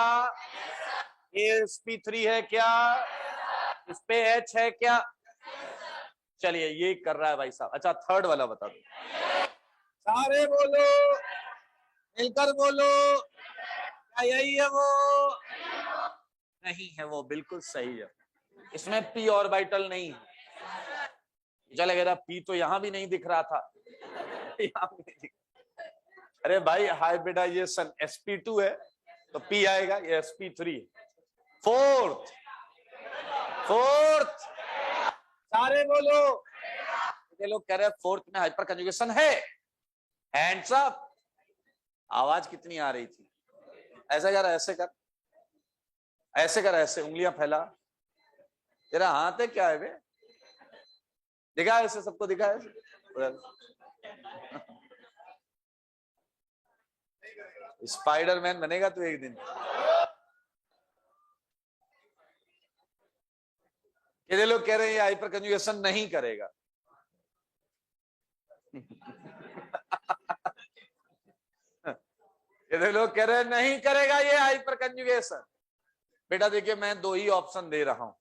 [SPEAKER 1] sp3 है, क्या इस पे H है क्या? चलिए ये कर रहा है भाई साहब। अच्छा थर्ड वाला बता दो, सारे बोलो, मिलकर बोलो, क्या यही है वो? नहीं है वो, बिल्कुल सही है। इसमें पी ऑर्बिटल नहीं है। चले गया पी तो यहां भी नहीं दिख रहा था, यहां भी नहीं दिख। अरे भाई हाइब्रिडाइजेशन sp2 है तो पी आएगा, ये sp3 है। फोर्थ, सारे बोलो। ये लोग कह रहे हैं फोर्थ में हाइपर कंजुगेशन है। Hands up. आवाज कितनी आ रही थी? ऐसा कर, ऐसे कर, ऐसे कर, ऐसे उंगलियां फैला। तेरा हाथ है क्या है बे? दिखा ऐसे, सबको दिखा ऐसे। स्पाइडरमैन बनेगा तू एक दिन। ये लोग कह रहे हैं ये हाइपर कंजुगेशन नहीं करेगा। ये लोग कह रहे हैं नहीं करेगा ये हाइपर कंजुगेशन। बेटा देखिए मैं 2 ही ऑप्शन दे रहा हूं,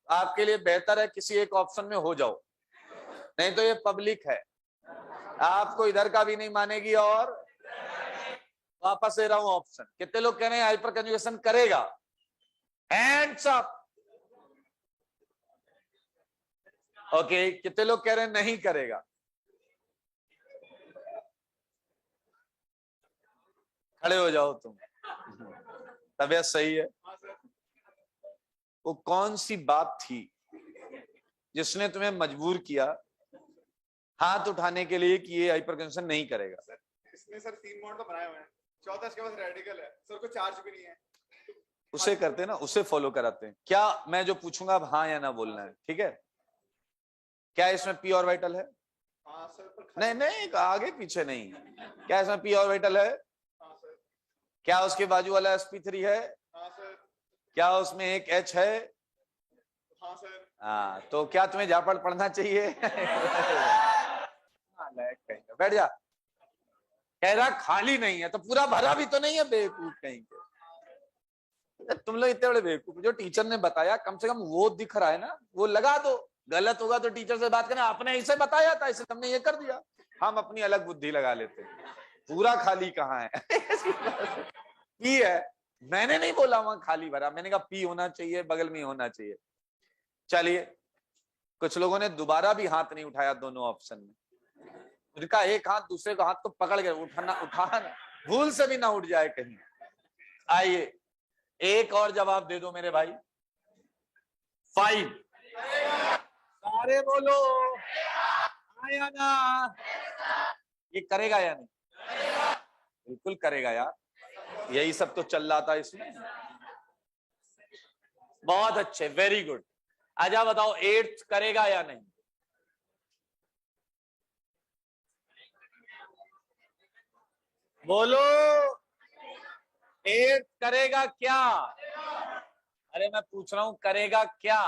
[SPEAKER 1] आपके लिए बेहतर है किसी एक ऑप्शन में हो जाओ, नहीं तो ये पब्लिक है, आपको इधर का भी नहीं मानेगी। और वापस दे रहा हूं ऑप्शन। कितने लोग कह रहे हैं हाइपर कंजुगेशन करेगा? Hands up. ओके, कितने लोग कह रहे हैं नहीं करेगा? खड़े हो जाओ तुम, तबीयत सही है? वो कौन सी बात थी जिसने तुम्हें मजबूर किया हाथ उठाने के लिए कि ये हाइपर कंजुगेशन नहीं करेगा?
[SPEAKER 2] सर इसने सर 3 बॉन्ड तो बनाए हुए हैं, चौथा इसके पास रेडिकल है सर, को चार्ज भी नहीं है।
[SPEAKER 1] उसे करते हैं ना, उसे फॉलो कराते हैं। क्या मैं जो पूछूंगा अब हाँ या ना बोलना है, ठीक है? क्या इसमें पी ऑर्बिटल है?
[SPEAKER 2] हाँ सर, पर
[SPEAKER 1] नहीं नहीं, आगे पीछे नहीं। क्या इसमें पी ऑर्बिटल है?
[SPEAKER 2] हाँ सर।
[SPEAKER 1] क्या उसके बाजू वाला sp3 है?
[SPEAKER 2] हाँ सर।
[SPEAKER 1] क्या उसमें एक H है?
[SPEAKER 2] हाँ सर।
[SPEAKER 1] हाँ, तो क्या तुम्हें जापड़ पढ़ना चाहिए? बैठ जा। कह रहा खाली नहीं है तो पूरा भरा भी तो नहीं है, बेवकूफ कहीं के। तुम लोग इतने बड़े बेवकूफ, जो टीचर ने बताया कम से कम वो दिख रहा है ना, वो लगा दो। गलत होगा तो टीचर से बात करें, आपने इसे बताया था इसे तुमने ये कर दिया, हम अपनी अलग बुद्धि लगा लेते हैं। पूरा खाली कहाँ है? पी है, मैंने नहीं बोला वहां खाली भरा, मैंने कहा पी होना चाहिए, बगल में होना चाहिए। चलिए, कुछ लोगों ने दोबारा भी हाथ नहीं उठाया दोनों ऑप्शन में। उनका एक हाथ दूसरे को हाथ को पकड़ के उठाना भूल से भी ना उठ जाए कहीं। आइए एक और जवाब दे दो मेरे भाई। 5, सारे बोलो, आया ना? ये करेगा या नहीं? बिल्कुल करेगा यार, यही सब तो चल रहा था इसमें। बहुत अच्छे, वेरी गुड। अच्छा बताओ 8th करेगा या नहीं? बोलो 8th करेगा क्या? अरे मैं पूछ रहा हूं करेगा क्या?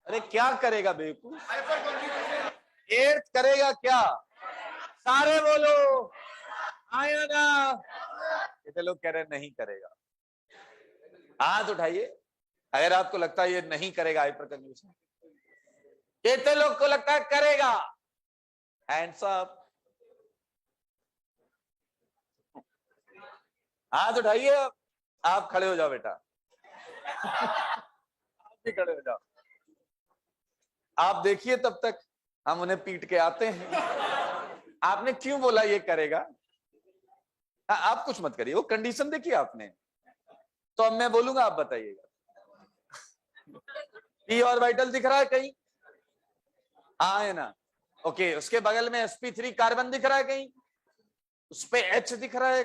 [SPEAKER 1] अरे क्या करेगा बेवकूफ? 8th करेगा क्या? सारे बोलो, आया ना? कितने लोग कह रहे नहीं करेगा? हाथ उठाइए अगर आपको लगता है ये नहीं करेगा हाइपर कंजूसन। कितने लोग को लगता है करेगा? Hands up. हाथ उठाइए। आप खड़े हो जाओ बेटा। आप भी खड़े हो जाओ। आप देखिए तब तक हम उन्हें पीट के आते हैं। आपने क्यों बोला ये करेगा? आप कुछ मत करिए, वो कंडीशन देखिए आपने। तो अब मैं बोलूंगा, आप बताइएगा। पी ऑर्बिटल दिख रहा है कहीं? हाँ है ना? ओके, उसके बगल में sp3 कार्बन दिख रहा है कहीं? उस पे H दिख रहा है?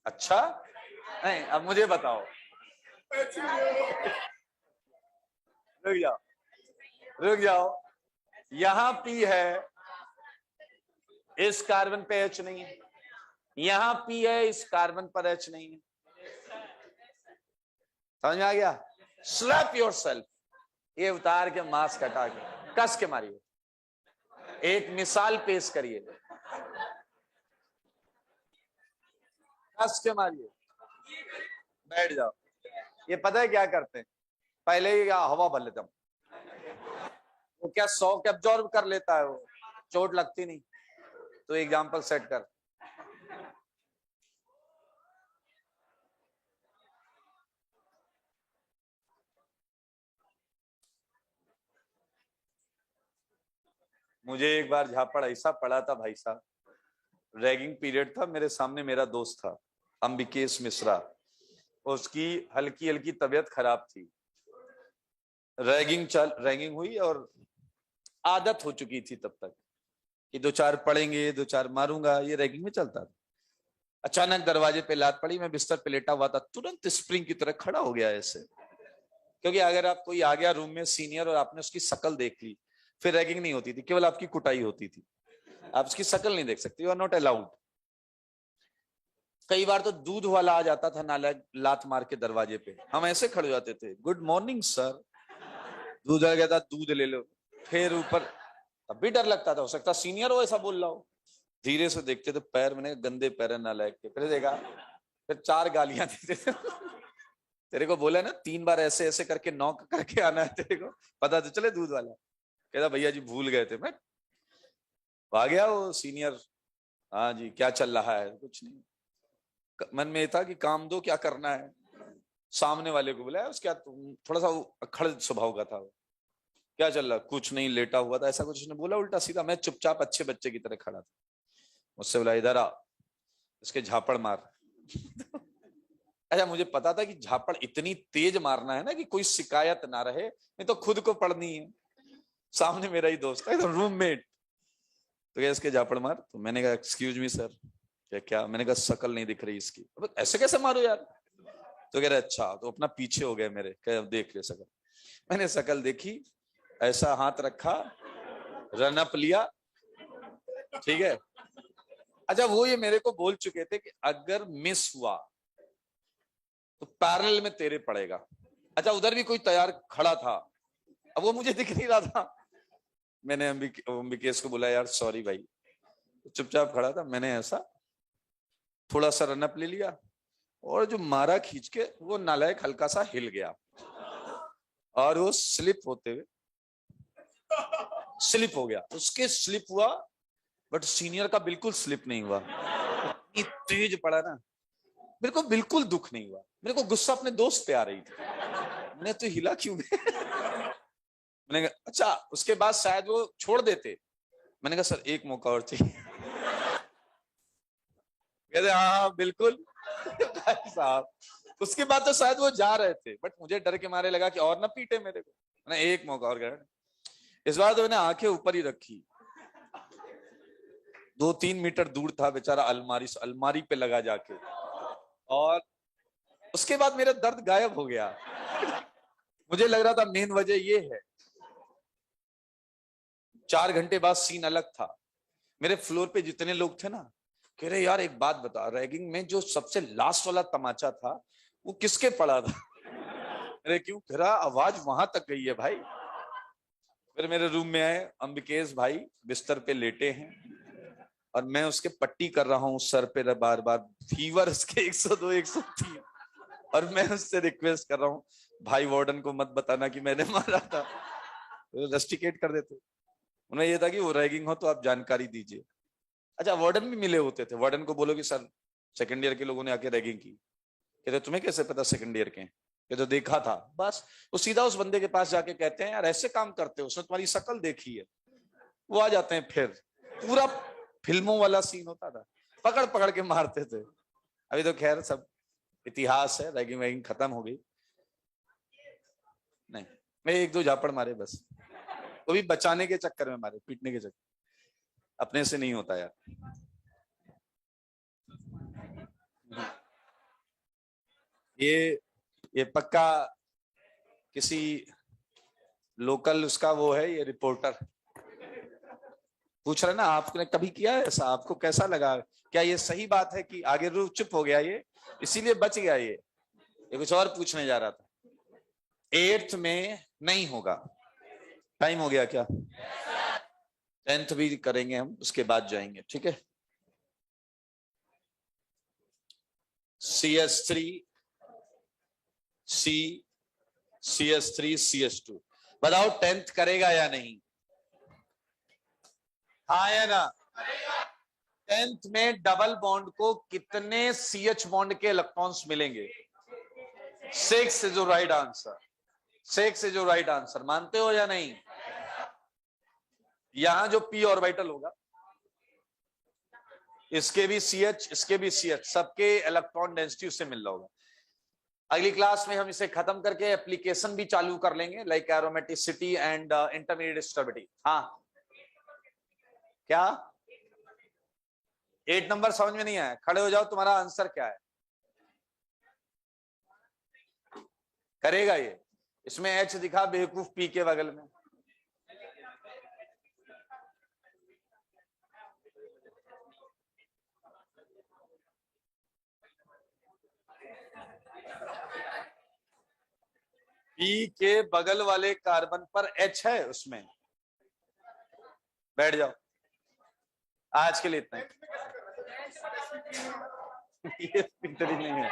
[SPEAKER 1] अच्छा नहीं, अब मुझे बताओ। रुक जाओ, रुक जाओ। यहां P है, इस कार्बन पे H नहीं है। यहां P है, इस कार्बन पर H नहीं है। समझ में आ गया? Slap yourself. ये उतार के मास्क हटा के कस के मारिए। एक मिसाल पेश करिए, कस के मारिए। बैठ जाओ। ये पता है क्या करते हैं? पहले ही हवा भर लेते हैं। वो क्या शॉक एब्जॉर्ब कर लेता है, वो चोट लगती नहीं। तो एग्जांपल सेट कर। मुझे एक बार झापड़ ऐसा पड़ा था भाई साहब, रैगिंग पीरियड था, मेरे सामने मेरा दोस्त था अंबिकेश मिश्रा। उसकी हल्की हल्की तबीयत खराब थी। रैगिंग हुई और आदत हो चुकी थी तब तक कि 2-4 पढ़ेंगे, 2-4 मारूंगा, ये रैगिंग में चलता था। अचानक दरवाजे पे लात पड़ी, मैं बिस्तर पे लेटा हुआ था, तुरंत स्प्रिंग की तरह खड़ा हो गया ऐसे। क्योंकि अगर आप कोई आ गया रूम में सीनियर और आपने उसकी शक्ल देख ली, फिर रैगिंग नहीं होती थी, केवल आपकी कुटाई होती थी। आप उसकी शक्ल नहीं देख सकते, यू आर नॉट अलाउड। कई बार तो दूध वाला आ जाता था नालायक, लात मार के दरवाजे पे, हम ऐसे खड़े हो जाते थे, गुड मॉर्निंग सर। दूध आ गया था, दूध ले लो। फिर ऊपर, तब भी डर लगता था, हो सकता सीनियर हो ऐसा बोल रहा हो। धीरे से देखते थे, पैर मैंने गंदे पैर नालायक के। फिर देखा, फिर 4 गालियां देते थे। तेरे को बोला ना 3 बार ऐसे ऐसे करके नॉक करके आना है, तेरे को पता तो चले। दूध वाला कहता भैया जी भूल गए थे। मैं आ गया वो सीनियर, हाँ जी क्या चल रहा है? कुछ नहीं। मन में ये था कि काम दो, क्या करना है। सामने वाले को बुलाया, उसका थोड़ा सा अक्खड़ स्वभाव का था वो। क्या चल रहा? कुछ नहीं, लेटा हुआ था, ऐसा कुछ उसने बोला उल्टा सीधा। मैं चुपचाप अच्छे बच्चे की तरह खड़ा था। मुझसे बोला इधर आ, इसके झापड़ मार। अच्छा मुझे पता था कि झापड़ इतनी तेज मारना है ना कि कोई शिकायत ना रहे, नहीं तो खुद को पड़नी है। सामने मेरा ही दोस्त था, एकदम रूममेट। तो क्या इसके झापड़ मार? तो मैंने कहा एक्सक्यूज मी सर। क्या क्या? मैंने कहा शक्ल नहीं दिख रही इसकी। ऐसे कैसे मारो यार? तो कह रहे अच्छा। तो अपना पीछे हो गए मेरे, कह देख ले शक्ल। मैंने शक्ल देखी, ऐसा हाथ रखा, रनअप लिया, ठीक है। अच्छा वो ये मेरे को बोल चुके थे कि अगर मिस हुआ तो पैरेलल में तेरे पड़ेगा। अच्छा उधर भी कोई तैयार खड़ा था, अब वो मुझे दिख नहीं रहा था। मैंने अंबिकेश को बोला यार सॉरी भाई। चुपचाप खड़ा था, मैंने ऐसा थोड़ा सा रनअप ले लिया, और जो मारा खींच के, वो नालायक हल्का सा हिल गया और वो स्लिप होते हुए स्लिप हो गया। उसके स्लिप हुआ, बट सीनियर का बिल्कुल स्लिप नहीं हुआ। इतनी तेज पड़ा ना, मेरे को बिल्कुल दुख नहीं हुआ। मेरे को गुस्सा अपने दोस्त पे आ रही थी। मैंने तो हिला क्यों? मैंने कहा अच्छा, उसके बाद शायद वो छोड़ देते। मैंने कहा सर एक मौका और चाहिए। कहते हाँ बिल्कुल। भाई साहब उसके बाद तो शायद वो जा रहे थे, बट मुझे डर के मारे लगा कि और ना पीटे मेरे को। मैंने एक मौका और कहा। इस बार तो मैंने आंखें ऊपर ही रखी। 2-3 मीटर दूर था बेचारा, अलमारी पे लगा जाके। और उसके बाद मेरा दर्द गायब हो गया। मुझे लग रहा था मेन वजह ये है। 4 घंटे बाद सीन अलग था। मेरे फ्लोर पे जितने लोग थे ना, कह रहे यार एक बात बता, रैगिंग में जो सबसे लास्ट वाला तमाचा था वो किसके पड़ा था? अरे क्यों? कह रहा आवाज वहां तक गई है भाई। फिर मेरे रूम में आए, अंबिकेश भाई बिस्तर पे लेटे हैं और मैं उसके पट्टी कर रहा हूँ सर पे बार बार, फीवर उसके 102 103, और मैं उससे रिक्वेस्ट कर रहा हूँ भाई वार्डन को मत बताना कि मैंने मारा था, रस्टिकेट कर देते। उन्हें ये था कि वो रैगिंग हो तो आप जानकारी दीजिए। अच्छा, वार्डन भी मिले होते थे, वार्डन को बोलो कि सर सेकंड ईयर के लोगों ने आके रैगिंग की। कहते तुम्हें कैसे पता सेकंड ईयर के? ये तो देखा था। बस वो सीधा उस बंदे के पास जाके कहते हैं यार ऐसे काम करते हो, उसने तुम्हारी शक्ल देखी है। वो आ जाते हैं, फिर पूरा फिल्मों वाला सीन होता था, पकड़ पकड़ के मारते थे। अभी तो खैर सब इतिहास है, रैगिंग वैगिंग खत्म हो गई। नहीं, मैं 1-2 झापड़ मारे बस, वो भी बचाने के चक्कर में मारे, पीटने के चक्कर, अपने से नहीं होता यार। ये पक्का किसी लोकल उसका वो है, ये रिपोर्टर पूछ रहे ना, आपने कभी किया है ऐसा? आपको कैसा लगा? क्या ये सही बात है कि आगे रू चुप हो गया ये, इसीलिए बच गया ये कुछ और पूछने जा रहा था। 8th में नहीं होगा। टाइम हो गया क्या? 10th भी करेंगे हम, उसके बाद जाएंगे, ठीक है। CS3 C CS3 CS2 बताओ 10th करेगा या नहीं? हाँ या ना? 10th में डबल बॉन्ड को कितने CH बॉन्ड के इलेक्ट्रॉन्स मिलेंगे? 6 is your right answer. 6 is your right answer, मानते हो या नहीं? यहां जो p ऑर्बिटल होगा, इसके भी CH, इसके भी CH, सबके इलेक्ट्रॉन डेंसिटी उससे मिल रहा होगा। अगली क्लास में हम इसे खत्म करके एप्लीकेशन भी चालू कर लेंगे, like aromaticity and intermediate stability. हाँ क्या 8 नंबर समझ में नहीं आया? खड़े हो जाओ, तुम्हारा आंसर क्या है? करेगा ये? इसमें H दिखा बेवकूफ P के बगल में। P के बगल वाले कार्बन पर H है, उसमें बैठ जाओ। आज के लिए इतना ही। ये नहीं है।